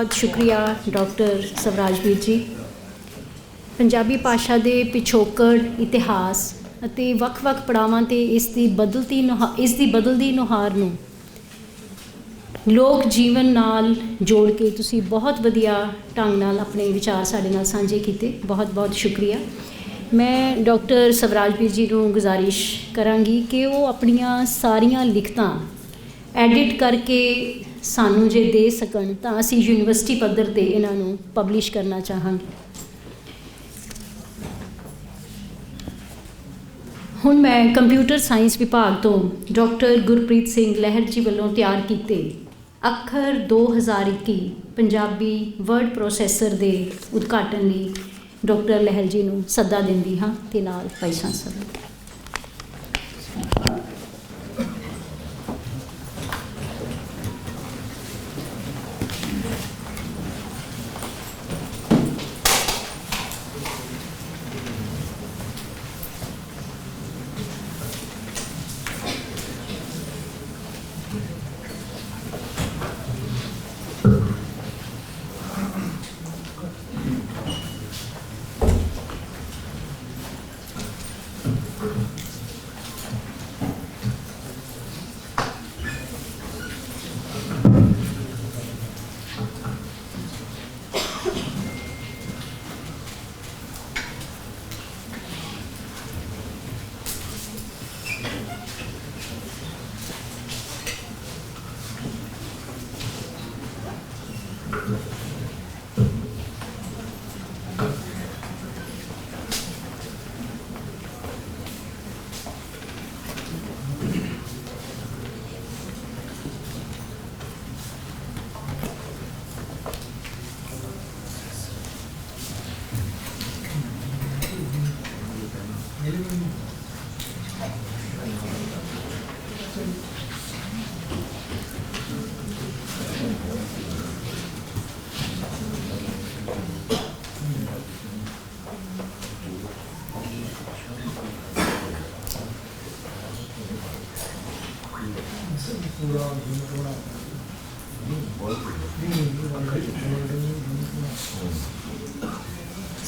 बहुत शुक्रिया डॉक्टर सवराजवीर जी। पंजाबी भाषा के पिछोकड़ इतिहास ਅਤੇ ਵੱਖ-ਵੱਖ ਪੜਾਵਾਂ ਤੇ ਇਸ ਦੀ ਬਦਲਦੀ ਨੁਹਾਰ ਨੂੰ ਲੋਕ ਜੀਵਨ ਨਾਲ ਜੋੜ ਕੇ ਤੁਸੀਂ ਬਹੁਤ ਵਧੀਆ ਢੰਗ ਨਾਲ ਆਪਣੇ ਵਿਚਾਰ ਸਾਡੇ ਨਾਲ ਸਾਂਝੇ ਕੀਤੇ। ਬਹੁਤ-ਬਹੁਤ ਸ਼ੁਕਰੀਆ। ਮੈਂ ਡਾਕਟਰ ਸਵਰਾਜਵੀਰ ਜੀ ਨੂੰ ਗੁਜ਼ਾਰਿਸ਼ ਕਰਾਂਗੀ ਕਿ ਉਹ ਆਪਣੀਆਂ ਸਾਰੀਆਂ ਲਿਖਤਾਂ ਐਡਿਟ ਕਰਕੇ ਸਾਨੂੰ ਜੇ ਦੇ ਸਕਣ ਤਾਂ ਅਸੀਂ ਯੂਨੀਵਰਸਿਟੀ ਪੱਧਰ 'ਤੇ ਇਹਨਾਂ ਨੂੰ ਪਬਲਿਸ਼ ਕਰਨਾ ਚਾਹਾਂਗੇ। ਹੁਣ ਮੈਂ ਕੰਪਿਊਟਰ ਸਾਇੰਸ ਵਿਭਾਗ ਤੋਂ ਡਾਕਟਰ ਗੁਰਪ੍ਰੀਤ ਸਿੰਘ ਲਹਿਰ ਜੀ ਵੱਲੋਂ ਤਿਆਰ ਕੀਤੇ ਅੱਖਰ 2021 ਪੰਜਾਬੀ ਵਰਡ ਪ੍ਰੋਸੈਸਰ ਦੇ ਉਦਘਾਟਨ ਲਈ ਡਾਕਟਰ ਲਹਿਰ ਜੀ ਨੂੰ ਸੱਦਾ ਦਿੰਦੀ ਹਾਂ ਅਤੇ ਨਾਲ ਵਾਈਸ ਚਾਂਸਲਰ।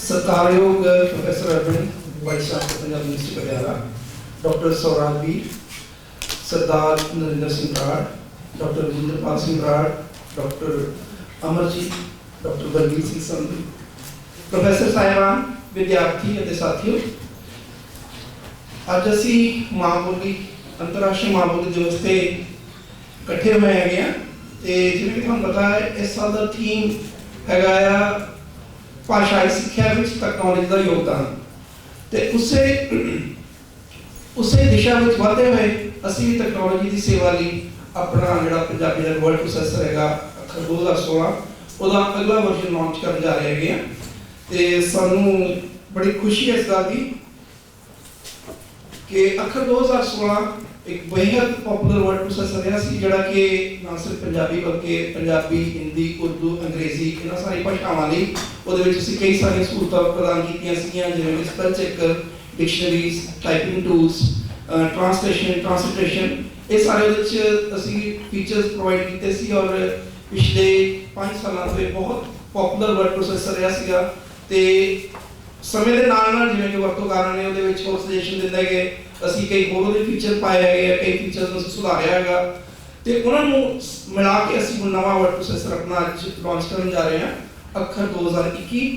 सत्कारयोग professor Arjun vice chancellor Punjab university Patiala, doctor Saurajveer, Sardar Narendra Singh Brar, doctor Rajinderpal Singh Brar, doctor Amarjeet, doctor Balbir Singh Sandhu, professor साहिबान, विद्यार्थी और साथियों, अज असी मां बोली अंतरराष्ट्रीय मां बोली दिवस से इकट्ठे हुए हैं। जिवें कि तुहानूं पता है इस साल का थीम है भाषाई सिक्ख्या में तकनोलॉजी का योगदान। तो उसे दिशा में बढ़ते हुए असी भी तकनोलॉजी की सेवा लिए अपना जो पंजाबी का वर्ड प्रोसैसर है अखर 2016 वह अगला वर्जन लॉन्च कर जा रहे हैं। तो सानू बड़ी खुशी है इस बात की कि अखर 2016 एक बेहद पॉपुलर वर्ड प्रोसैसर रहा जोड़ा कि ना सिर्फ पंजाबी बल्कि पंजाबी, हिंदी, उर्दू, अंग्रेजी इन्होंने सारी भाषावां लई कई सारी सहूलतां प्रदान कीतियां सीगियां, जिवें कि spell checker, dictionaries, typing tools, translation ये सारे असी फीचर्स प्रोवाइड कीते सी। और पिछले 5 सालों से बहुत पॉपुलर वर्ड प्रोसैसर रहा सीगा। ते समय के नाल जिवें कि वरतोंकारां ने उहदे विच होर सजेशन दिंदे गए, असी कई होर फीचर पाए है, कई फीचर्स में सुधारिया है। तो उन्होंने मिला के असी नवा वर्ड प्रोसैसर अपना अज लॉन्च करने जा रहे हैं अखर 2021।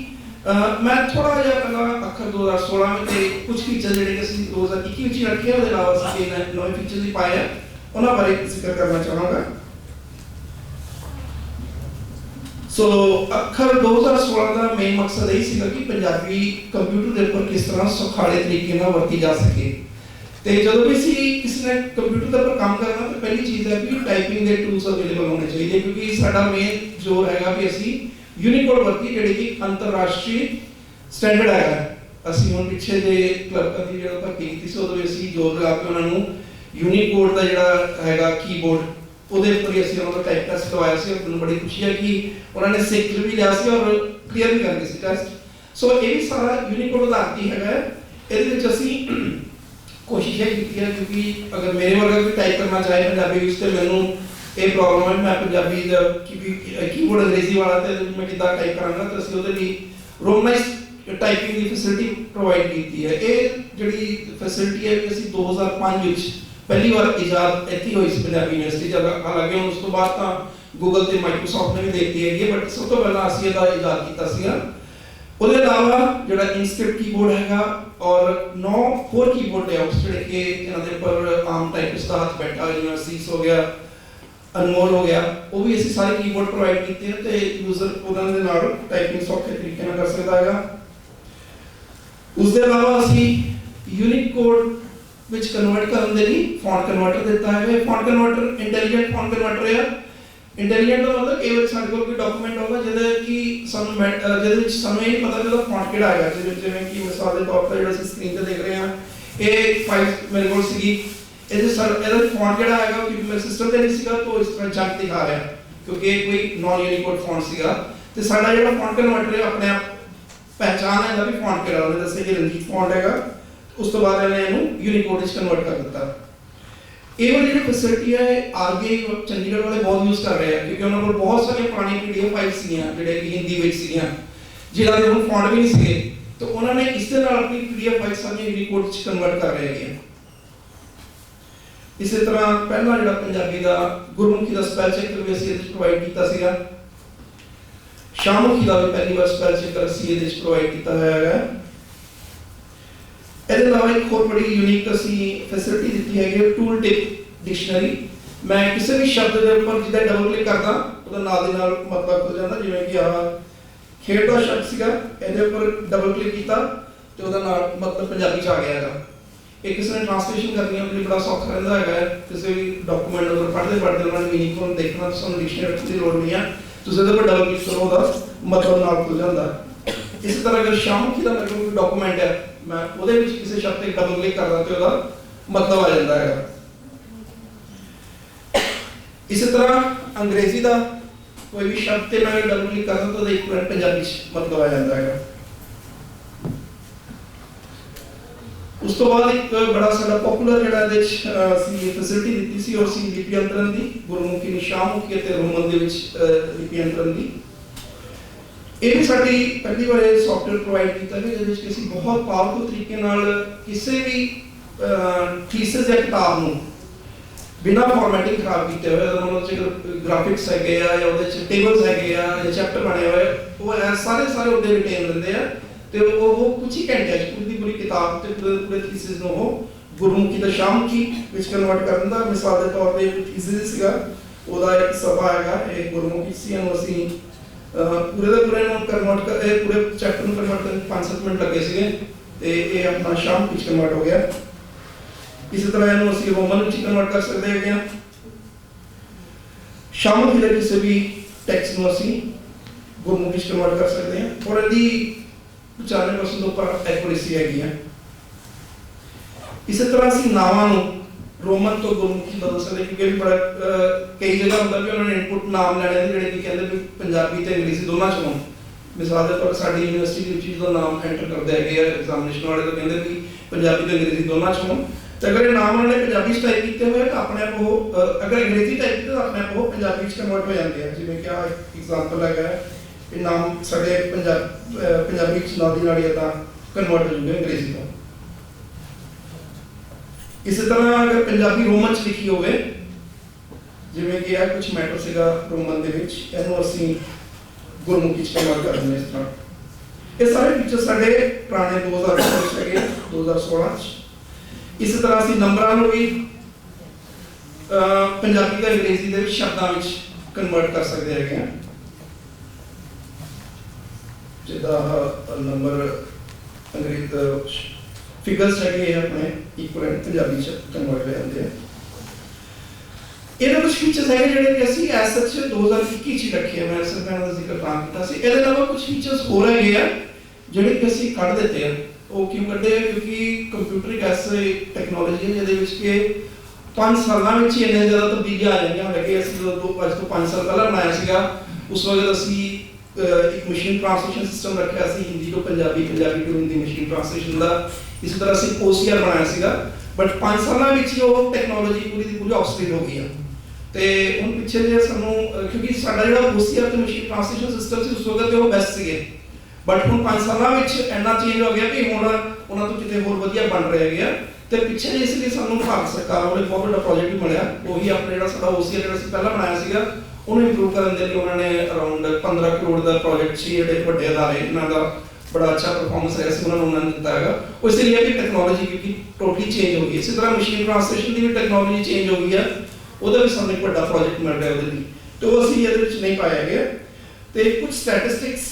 मैं थोड़ा जहा पहला अखर 2016 में कुछ फीचर जो 2021 में रखे उसके अलावा असी नवे फीचर भी पाए हैं उन्होंने बारे जिक्र करना चाहूँगा। सो अखर 2016 का मेन मकसद यही सीगा कि पंजाबी कंप्यूटर के ऊपर किस तरह सौखाले तरीके नाल वरती जा सके। तो जो भी किसी ने कंप्यूटर के ऊपर काम करना तो पहली चीज़ है कि टाइपिंग के टूल्स अवेलेबल होने चाहिए, क्योंकि साडा मेन जो है कि असी यूनिकोड वरती जिहड़ी कि अंतरराष्ट्रीय स्टैंडर्ड है। असी हुण पिछे जे क्लर्क की जो भर्ती की सी उदों असी जोर लगा के उन्होंने यूनिकोड का जिहड़ा है कीबोर्ड ਉਹਦੇ ਉੱਪਰ ਹੀ ਅਸੀਂ ਉਹਨਾਂ ਦਾ ਟਾਈਪ ਟੈਸਟ ਕਰਵਾਇਆ ਸੀ। ਮੈਨੂੰ ਬੜੀ ਖੁਸ਼ੀ ਹੈ ਕਿ ਉਹਨਾਂ ਨੇ ਸਿੱਖ ਵੀ ਲਿਆ ਸੀ ਔਰ ਕਲੀਅਰ ਵੀ ਕਰ ਗਏ ਸੀ ਟੈਸਟ। ਸੋ ਇਹ ਵੀ ਸਾਰਾ यूनिकोड आधारित ही है। ਇਹਦੇ ਵਿੱਚ ਅਸੀਂ कोशिश ये की है क्योंकि अगर मेरे वर्गा भी टाइप करना चाहे पंजाबी तो मैं ਇਹ ਪ੍ਰੋਬਲਮ ਹੈ। ਮੈਂ ਪੰਜਾਬੀ ਦਾ ਕੀਬੋਰਡ ਅੰਗਰੇਜ਼ੀ ਵਾਲਾ ਤੇ ਮੈਂ ਕਿੱਦਾਂ ਟਾਈਪ ਕਰਾਂਗਾ, ਤਾਂ ਅਸੀਂ ਉਹਦੇ ਲਈ ਰੋਮਨਾਈਜ਼ ਟਾਈਪਿੰਗ ਦੀ ਫੈਸਿਲਿਟੀ ਪ੍ਰੋਵਾਈਡ ਕੀਤੀ ਹੈ। ਇਹ ਜਿਹੜੀ ਫੈਸਿਲਿਟੀ ਹੈ ਕਿ ਅਸੀਂ 2005 ਵਿੱਚ ਪਹਿਲੀ ਵਾਰ ਇਜਾਦ ਇੱਥੇ ਹੋਈ ਸੀ ਪੰਜਾਬੀ ਯੂਨੀਵਰਸਿਟੀ 'ਚ। ਹਾਲਾਂਕਿ ਹੁਣ ਉਸ ਤੋਂ ਬਾਅਦ ਤਾਂ ਗੂਗਲ ਤੇ ਮਾਈਕਰੋਸਾਫਟ ਨੇ ਵੀ ਦਿੱਤੀ ਹੈਗੀ, ਬਟ ਸਭ ਤੋਂ ਪਹਿਲਾਂ ਅਸੀਂ ਇਹਦਾ ਇਜਾਦ ਕੀਤਾ ਸੀਗਾ। ਉਹਦੇ ਇਲਾਵਾ ਜਿਹੜਾ ਇਨਸਕ੍ਰਿਪਟ ਕੀਬੋਰਡ ਹੈਗਾ ਔਰ 9 ਹੋਰ ਕੀਬੋਰਡ ਲੇਆਊਟਸ ਜਿਹੜੇ ਕਿ ਇਹਨਾਂ ਦੇ ਉੱਪਰ ਆਮ ਟਾਈਪਿਸਟ ਦਾ ਹੱਥ ਬੈਠਾ ਹੋਇਆ, ਜਿਵੇਂ ਸੀਸ ਹੋ ਗਿਆ, ਅਨਮੋਲ ਹੋ ਗਿਆ, ਉਹ ਵੀ ਅਸੀਂ ਸਾਰੇ ਕੀਬੋਰਡ ਪ੍ਰੋਵਾਈਡ ਕੀਤੇ ਹਨ ਤੇ ਯੂਜ਼ਰ ਉਹਨਾਂ ਦੇ ਨਾਲ ਟਾਈਪਿੰਗ ਸੌਖੇ ਤਰੀਕੇ ਨਾਲ ਕਰ ਸਕਦਾ ਹੈਗਾ। ਉਸ ਦੇ ਇਲਾਵਾ ਅਸੀਂ ਯੂਨੀਕੋਡ ਵਿੱਚ ਕਨਵਰਟ ਕਰਨ ਦੇ ਲਈ ਫੌਂਟ ਕਨਵਰਟਰ ਦਿੱਤਾ ਹੈ। Font converter intelligent font converter ਹੈ। ਇੰਟੈਲੀਜੈਂਟ ਦਾ ਮਤਲਬ ਇਹ ਵਿੱਚ ਸਾਡੇ ਕੋਲ ਕੋਈ ਡਾਕੂਮੈਂਟ ਹੋਗਾ ਜਿਹਦੇ ਕਿ ਸਾਨੂੰ ਜਿਹਦੇ ਵਿੱਚ ਸਾਨੂੰ ਇਹ ਨਹੀਂ ਪਤਾ ਕਿ ਉਹਦਾ ਫੌਂਟ ਕਿਹੜਾ ਹੈਗਾ। ਜਿਵੇਂ ਕਿ ਮਿਸਾਲ ਦੇ ਤੌਰ ਤੇ ਜਿਹੜਾ ਅਸੀਂ ਸਕਰੀਨ ਤੇ ਦੇਖ ਰਹੇ ਹਾਂ, ਇਹ ਫਾਈਲ ਮੇਰੇ ਕੋਲ ਸੀਗੀ, ਇਹਦੇ ਇਹਦਾ ਫੌਂਟ ਜਿਹੜਾ ਹੈਗਾ ਕਿ ਮੇਰੇ ਸਿਸਟਮ ਤੇ ਨਹੀਂ ਸੀਗਾ, ਤਾਂ ਇਸ ਤਰ੍ਹਾਂ ਜੰਕ ਦਿਖਾ ਰਿਹਾ ਕਿਉਂਕਿ ਇਹ ਕੋਈ ਨਾਨ ਯੂਨੀਕੋਡ ਫੌਂਟ ਸੀਗਾ। ਤੇ ਸਾਡਾ ਜਿਹੜਾ ਫੌਂਟ ਕਨਵਰਟਰ ਹੈ ਆਪਣੇ ਆਪ ਪਹਿਚਾਨ ਹੈ ਵੀ ਫੌਂਟ ਕਿਹੜਾ, ਉਹਨੇ ਦੱਸਿਆ ਕਿ ਰਣਜੀਤ ਫੌਂਟ ਹੈਗਾ। ਉਸ ਤੋਂ ਬਾਅਦ ਇਹਨੇ ਇਹਨੂੰ ਯੂਨੀਕੋਡ ਵਿੱਚ ਕਨਵਰਟ ਕਰ ਦਿੱਤਾ। ਇਹ ਵਾਲੀ ਜਿਹੜੀ ਫੈਸਿਲਿਟੀ ਹੈ ਆਰਬੀਆਈ ਚੰਡੀਗੜ੍ਹ ਵਾਲੇ ਬਹੁਤ ਯੂਜ਼ ਕਰ ਰਹੇ ਆ, ਕਿਉਂਕਿ ਉਹਨਾਂ ਕੋਲ ਬਹੁਤ ਸਾਰੀਆਂ ਪੁਰਾਣੀ ਪੀਡੀਐਫ ਫਾਈਲਸ ਸੀਗੀਆਂ ਜਿਹੜੇ ਕਿ ਹਿੰਦੀ ਵਿੱਚ ਸੀਗੀਆਂ, ਜਿਹਨਾਂ ਦੇ ਹੁਣ ਫੌਂਟ ਵੀ ਨਹੀਂ ਸੀਗੇ, ਤਾਂ ਉਹਨਾਂ ਨੇ ਇਸ ਦੇ ਨਾਲ ਆਪਣੀ ਪੀਡੀਐਫ ਫਾਈਲਸ ਸਾਰੀਆਂ ਯੂਨੀਕੋਡ ਵਿੱਚ ਕਨਵਰਟ ਕਰ ਰਹੇ ਹੈਗੇ। ਇਸੇ ਤਰ੍ਹਾਂ ਪਹਿਲਾਂ ਜਿਹੜਾ ਪੰਜਾਬੀ ਦਾ ਗੁਰਮੁਖੀ ਦਾ ਸਪੈਲ ਚੈੱਕਰ ਵੀ ਅਸੀਂ ਇਹਦੇ ਵਿੱਚ ਪ੍ਰੋਵਾਈਡ ਕੀਤਾ ਸੀਗਾ। ਸ਼ਾਹਮੁਖੀ ਦਾ ਵੀ ਪਹਿਲੀ ਵਾਰ ਸਪੈਲ ਚੈੱਕਰ ਅਸੀਂ ਇਹਦੇ ਵਿੱਚ ਪ੍ਰੋਵਾਈਡ ਕੀਤਾ ਹੋਇਆ ਹੈਗਾ। ਇਹਦੇ ਇਲਾਵਾ ਇੱਕ ਹੋਰ ਬੜੀ ਯੂਨੀਕ ਅਸੀਂ ਫੈਸਿਲਿਟੀ ਦਿੱਤੀ ਹੈਗੀ ਟੂਲ ਟਿਪ ਡਿਕਸ਼ਨਰੀ। ਮੈਂ ਕਿਸੇ ਵੀ ਸ਼ਬਦ ਦੇ ਉੱਪਰ ਜਿੱਦਾਂ ਡਬਲ ਕਲਿੱਕ ਕਰਦਾ ਉਹਦਾ ਨਾਲ ਦੇ ਨਾਲ ਮਤਲਬ ਖੁੱਲ ਜਾਂਦਾ। ਜਿਵੇਂ ਕਿ ਆਹ ਖੇਡ ਦਾ ਸ਼ਬਦ ਸੀਗਾ, ਇਹਦੇ ਉੱਪਰ ਡਬਲ ਕਲਿੱਕ ਕੀਤਾ ਤੇ ਉਹਦਾ ਨਾਲ ਮਤਲਬ ਪੰਜਾਬੀ 'ਚ ਆ ਗਿਆ ਹੈਗਾ। ਇਹ ਕਿਸੇ ਨੇ ਟ੍ਰਾਂਸਲੇਸ਼ਨ ਕਰਨੀ ਹੋਵੇ ਬੜਾ ਸੌਖਾ ਰਹਿੰਦਾ ਹੈਗਾ। ਕਿਸੇ ਵੀ ਡਾਕੂਮੈਂਟ ਨੂੰ ਪੜ੍ਹਦੇ ਉਹਨਾਂ ਨੇ ਮੀਨਿੰਗ ਨੂੰ ਦੇਖਣਾ, ਤੁਹਾਨੂੰ ਡਿਕਸ਼ਨਰੀ ਦੀ ਲੋੜ ਨਹੀਂ ਹੈ, ਤੁਸੀਂ ਉਹਦੇ ਉੱਪਰ ਡਬਲ ਕਲਿੱਕ ਕਰੋ, ਉਹਦਾ ਮਤਲਬ ਨਾਲ ਖੁੱਲ ਜਾਂਦਾ। ਇਸੇ ਤਰ੍ਹਾਂ ਅਗਰ ਸ਼ਾਹਮੁਖੀ ਦਾ ਮੇਰੇ ਕੋਲ ਕੋਈ ਡਾਕੂਮੈਂਟ ਹੈ, ਮੈਂ ਉਹਦੇ ਵਿੱਚ ਕਿਸੇ ਸ਼ਬਦ ਤੇ ਡਬਲ ਕਲਿੱਕ ਕਰਦਾ ਤੇ ਉਹਦਾ ਮਤਲਬ ਆ ਜਾਂਦਾ ਹੈਗਾ। ਇਸੇ ਤਰ੍ਹਾਂ ਅੰਗਰੇਜ਼ੀ ਦਾ ਕੋਈ ਵੀ ਸ਼ਬਦ ਤੇ ਮੈਂ ਡਬਲ ਕਲਿੱਕ ਕਰਦਾ ਤਾਂ ਉਹਦਾ ਇਕੁਇਵਲੈਂਟ ਪੰਜਾਬੀ ਚ ਮਤਲਬ ਆ ਜਾਂਦਾ ਹੈਗਾ। ਉਸ ਤੋਂ ਬਾਅਦ ਇੱਕ ਬੜਾ ਸਾਡਾ ਪਪੂਲਰ ਜਿਹੜਾ ਇਹਦੇ ਵਿੱਚ ਅਸੀਂ ਫੈਸਿਲਿਟੀ ਦਿੱਤੀ ਸੀ ਉਹ ਸੀ ਲਿਪੀ ਅੰਤਰਨ ਦੀ, ਗੁਰਮੁਖੀ ਨੂੰ ਸ਼ਾਹਮੁਖੀ ਅਤੇ ਰੋਮਨ ਦੇ ਵਿੱਚ ਲਿਪੀ ਅੰਤਰਨ ਦੀ। ਇਹ ਵੀ ਸਾਡੀ ਪਹਿਲੀ ਵਾਰ ਇਹ ਸੌਫਟਵੇਅਰ ਪ੍ਰੋਵਾਈਡ ਕੀਤਾ ਗਿਆ ਜਿਹਦੇ ਵਿੱਚ ਅਸੀਂ ਬਹੁਤ ਪਾਵਰਫੁਲ ਤਰੀਕੇ ਨਾਲ ਕਿਸੇ ਵੀ ਥੀਸਿਸ ਜਾਂ ਕਿਤਾਬ ਨੂੰ ਬਿਨਾਂ ਫਾਰਮੈਟਿੰਗ ਖਰਾਬ ਕੀਤੇ ਹੋਏ, ਉਹਦੇ ਵਿੱਚ ਗ੍ਰਾਫਿਕਸ ਹੈਗੇ ਆ ਜਾਂ ਉਹਦੇ ਚ ਟੇਬਲਸ ਹੈਗੇ ਆ ਜਾਂ ਚੈਪਟਰ ਬਣੇ ਹੋਏ, ਉਹ ਸਾਰੇ ਉਹਦੇ ਰਿਟੇਨ ਰਹਿੰਦੇ ਆ ਤੇ ਉਹ ਕੁਝ ਹੀ ਘੰਟਿਆਂ ਚ ਪੂਰੀ ਕਿਤਾਬ ਤੇ ਪੂਰੇ ਥੀਸਿਸ ਨੂੰ ਉਹ ਗੁਰਮੁਖੀ ਤੋਂ ਸ਼ਾਹਮੁਖੀ ਵਿੱਚ ਕਨਵਰਟ ਕਰ ਦਿੰਦਾ। ਮਿਸਾਲ ਦੇ ਤੌਰ ਤੇ ਥੀਸਿਸ ਸੀਗਾ, ਉਹਦਾ ਇੱਕ ਸਫਾ ਹੈਗਾ, ਇਹ ਗੁਰਮੁਖੀ ਸੀ, ਇਹਨੂੰ ਅਸੀਂ ਪੂਰੇ ਦਾ ਪੂਰੇ ਨੂੰ ਕਨਵਰਟ ਕਰ ਪੂਰੇ ਚੈਪਟਰ ਨੂੰ ਕਨਵਰਟ ਕਰਨ 5-7 ਮਿੰਟ ਲੱਗੇ ਸੀਗੇ ਤੇ ਇਹ ਆਪਣਾ ਸ਼ਾਮ ਵਿੱਚ ਕਨਵਰਟ ਹੋ ਗਿਆ। ਇਸੇ ਤਰ੍ਹਾਂ ਇਹਨੂੰ ਅਸੀਂ ਰੋਮਨ ਵਿੱਚ ਕਨਵਰਟ ਕਰ ਸਕਦੇ ਹੈਗੇ ਆ। ਸ਼ਾਮ ਦੇ ਕਿਸੇ ਵੀ ਟੈਕਸਟ ਨੂੰ ਅਸੀਂ ਗੁਰਮੁਖੀ ਵਿੱਚ ਕਨਵਰਟ ਕਰ ਸਕਦੇ ਹਾਂ ਔਰ ਇਹਦੀ 95% ਉੱਪਰ ਐਕੂਰੇਸੀ ਹੈਗੀ ਆ। ਇਸੇ ਤਰ੍ਹਾਂ ਅਸੀਂ ਨਾਵਾਂ ਨੂੰ ਰੋਮਨ ਤੋਂ ਗੁਰਮੁਖੀ ਬਦਲ ਸਕਦੇ ਕਿਉਂਕਿ ਬੜਾ ਕਈ ਜਗ੍ਹਾ ਹੁੰਦਾ ਵੀ ਉਹਨਾਂ ਨੇ ਇਨਪੁਟ ਨਾਮ ਲੈਣੇ ਜਿਹੜੇ ਕਿ ਕਹਿੰਦੇ ਵੀ ਪੰਜਾਬੀ ਤੇ ਅੰਗਰੇਜ਼ੀ ਦੋਨਾਂ ਚ ਹੋਣ। ਮਿਸਾਲ ਦੇ ਤੌਰ ਸਾਡੀ ਯੂਨੀਵਰਸਿਟੀ ਵਿੱਚ ਜਦੋਂ ਨਾਮ ਐਂਟਰ ਕਰਦੇ ਹੈਗੇ ਆ ਐਗਜ਼ਾਮੀਨੇਸ਼ਨ ਵਾਲੇ ਤਾਂ ਕਹਿੰਦੇ ਵੀ ਪੰਜਾਬੀ ਤੇ ਅੰਗਰੇਜ਼ੀ ਦੋਨਾਂ ਚ ਹੋਣ। ਤੇ ਅਗਰ ਇਹ ਨਾਮ ਉਹਨਾਂ ਨੇ ਪੰਜਾਬੀ ਚ ਟਾਈਪ ਕੀਤੇ ਹੋਏ ਤਾਂ ਆਪਣੇ ਆਪ ਉਹ ਅਗਰ ਅੰਗਰੇਜ਼ੀ ਟਾਈਪ ਕੀਤੇ ਤਾਂ ਆਪਣੇ ਆਪ ਉਹ ਪੰਜਾਬੀ ਚ ਕਨਵਰਟ ਹੋ ਜਾਂਦੇ ਆ। ਜਿਵੇਂ ਕਿ ਆਹ ਐਗਜ਼ਾਮਪਲ ਹੈਗਾ, ਇਹ ਨਾਮ ਸਾਡੇ ਪੰਜਾਬੀ ਚ ਨਾਲ ਦੀ ਨਾਲ ਹੀ ਤਾਂ ਕਨਵਰਟ ਹੋ ਜਾਂਦੇ ਅੰਗਰੇਜ਼ੀ ਤੋਂ। ਇਸੇ ਤਰ੍ਹਾਂ ਅਗਰ ਪੰਜਾਬੀ ਰੋਮਨ ਚ ਲਿਖੀ ਹੋਵੇ, ਜਿਵੇਂ ਕਿ ਇਹ ਕੁਝ ਮੈਟਰ ਸੀਗਾ ਰੋਮਨ ਦੇ ਵਿੱਚ, ਇਹਨੂੰ ਅਸੀਂ ਗੁਰਮੁਖੀ ਚ ਕਨਵਰਟ ਕਰ ਦਿੰਦੇ ਇਸ ਤਰ੍ਹਾਂ। ਇਹ ਸਾਰੇ ਫੀਚਰ ਸਾਡੇ ਪੁਰਾਣੇ 2016 ਵਿੱਚ ਹੈਗੇ 2016 ਚ। ਇਸੇ ਤਰ੍ਹਾਂ ਅਸੀਂ ਨੰਬਰਾਂ ਨੂੰ ਵੀ ਪੰਜਾਬੀ ਤੇ ਅੰਗਰੇਜ਼ੀ ਦੇ ਵਿੱਚ ਸ਼ਬਦਾਂ ਵਿੱਚ ਕਨਵਰਟ ਕਰ ਸਕਦੇ ਹੈਗੇ ਆ। ਜਿੱਦਾਂ ਨੰਬਰ ਅੰਗਰੇਜ਼ੀ ਫਿਗਰਸ ਹੈਗੇ ਆਪਣੇ ਇਕੁਇਵਲੈਂਟ ਪੰਜਾਬੀ ਚ ਕਨਵਰਟ ਹੋ ਜਾਂਦੇ ਆ। ਇਹਦੇ ਕੁਝ ਫੀਚਰਸ ਹੈਗੇ ਜਿਹੜੇ ਕਿ ਅਸੀਂ ਐਸ ਸੱਚ 2021 ਚ ਰੱਖੇ ਆ। ਮੈਂ ਸਰਕਾਰ ਦਾ ਜ਼ਿਕਰ ਤਾਂ ਕੀਤਾ ਸੀ। ਇਹਦੇ ਇਲਾਵਾ ਕੁਝ ਫੀਚਰਸ ਹੋਰ ਹੈਗੇ ਆ ਜਿਹੜੇ ਕਿ ਅਸੀਂ ਕੱਢ ਦਿੱਤੇ ਆ। ਉਹ ਕਿਉਂ ਕੱਢੇ ਆ? ਕਿਉਂਕਿ ਕੰਪਿਊਟਰ ਇੱਕ ਐਸੀ ਟੈਕਨੋਲੋਜੀ ਹੈ ਜਿਹਦੇ ਵਿੱਚ ਕਿ 5 ਸਾਲਾਂ ਵਿੱਚ ਹੀ ਇੰਨੇ ਜ਼ਿਆਦਾ ਤਬਦੀਲੀਆਂ ਆ ਜਾਂਦੀਆਂ। ਹਾਲਾਂਕਿ ਅਸੀਂ ਜਦੋਂ ਅੱਜ ਤੋਂ 5 ਸਾਲ ਪਹਿਲਾਂ ਬਣਾਇਆ ਸੀਗਾ ਉਸ ਵਕਤ ਅਸੀਂ ਇੱਕ ਮਸ਼ੀਨ ਟ੍ਰਾਂਸਲੇਸ਼ਨ ਸਿਸਟਮ ਰੱਖਿਆ ਸੀ, ਹਿੰਦੀ ਤੋਂ ਪੰਜਾਬੀ, ਪੰਜਾਬੀ ਤੋਂ ਹਿੰਦੀ ਮਸ਼ੀਨ ਟ੍ਰਾਂਸਲੇਸ਼ਨ ਦਾ। ਇਸੇ ਤਰ੍ਹਾਂ ਅਸੀਂ OCR ਬਣਾਇਆ ਸੀਗਾ, ਬਟ 5 ਸਾਲਾਂ ਵਿੱਚ ਹੀ ਉਹ ਟੈਕਨੋਲੋਜੀ ਪੂਰੀ ਦੀ ਪੂਰੀ ਆਬਸੋਲੀਟ ਹੋ ਗਈ ਆ। ਤੇ ਹੁਣ ਪਿੱਛੇ ਜੇ ਸਾਨੂੰ ਕਿਉਂਕਿ ਸਾਡਾ ਜਿਹੜਾ OCR ਤੇ ਮਸ਼ੀਨ ਟ੍ਰਾਂਸਲੇਸ਼ਨ ਸਿਸਟਮ ਸੀ ਉਸ ਵਕਤ ਤੇ ਉਹ ਬੈਸਟ ਸੀਗੇ, ਬਟ ਹੁਣ 5 ਸਾਲਾਂ ਵਿੱਚ ਇੰਨਾ ਚੇਂਜ ਹੋ ਗਿਆ ਕਿ ਹੁਣ ਉਹਨਾਂ ਤੋਂ ਕਿਤੇ ਹੋਰ ਵਧੀਆ ਬਣ ਰਿਹਾ ਗਿਆ। ਤੇ ਪਿੱਛੇ ਜੇ ਇਸ ਲਈ ਸਾਨੂੰ ਭਾਰਤ ਸਰਕਾਰ ਵੱਲੋਂ ਬਹੁਤ ਵੱਡਾ ਪ੍ਰੋਜੈਕਟ ਵੀ ਮਿਲਿਆ, ਉਹੀ ਆਪਣਾ ਜਿਹੜਾ ਸਾਡਾ OCR ਜਿਹੜਾ ਅਸੀਂ ਪਹਿਲਾਂ ਬਣਾਇਆ ਸੀਗਾ ਉਹਨੂੰ ਇੰਪਰੂਵ ਕਰਨ ਦੇ ਲਈ ਉਹਨਾਂ ਨੇ ਅਰਾਊਂਡ 15 ਕਰੋੜ ਦਾ ਪ੍ਰੋਜੈਕਟ ਸੀ, ਜਿਹੜੇ ਵੱਡੇ ਅਦਾਰੇ ਇਹਨਾਂ ਦਾ ਬੜਾ ਅੱਛਾ ਪਰਫਾਰਮੈਂਸ ਰਿਹਾ ਸੀ ਉਹਨਾਂ ਨੇ ਦਿੱਤਾ ਹੈਗਾ। ਉਹ ਇਸ ਲਈ ਵੀ ਟੈਕਨੋਲੋਜੀ ਕਿਉਂਕਿ ਟੋਟਲੀ ਚੇਂਜ ਹੋ ਗਈ, ਇਸੇ ਤਰ੍ਹਾਂ ਮਸ਼ੀਨ ਟ੍ਰਾਂਸਲੇਸ਼ਨ ਦੀ ਵੀ ਟੈਕਨੋਲੋਜੀ ਚੇਂਜ ਹੋ ਗਈ ਹੈ, ਉਹਦਾ ਵੀ ਸਾਨੂੰ ਇੱਕ ਵੱਡਾ ਪ੍ਰੋਜੈਕਟ ਮਿਲ ਰਿਹਾ ਉਹਦੇ ਲਈ, ਤੇ ਉਹ ਅਸੀਂ ਇਹਦੇ ਵਿੱਚ ਨਹੀਂ ਪਾਇਆ ਗਿਆ। ਤੇ ਕੁਝ ਸਟੈਟਿਸਟਿਕਸ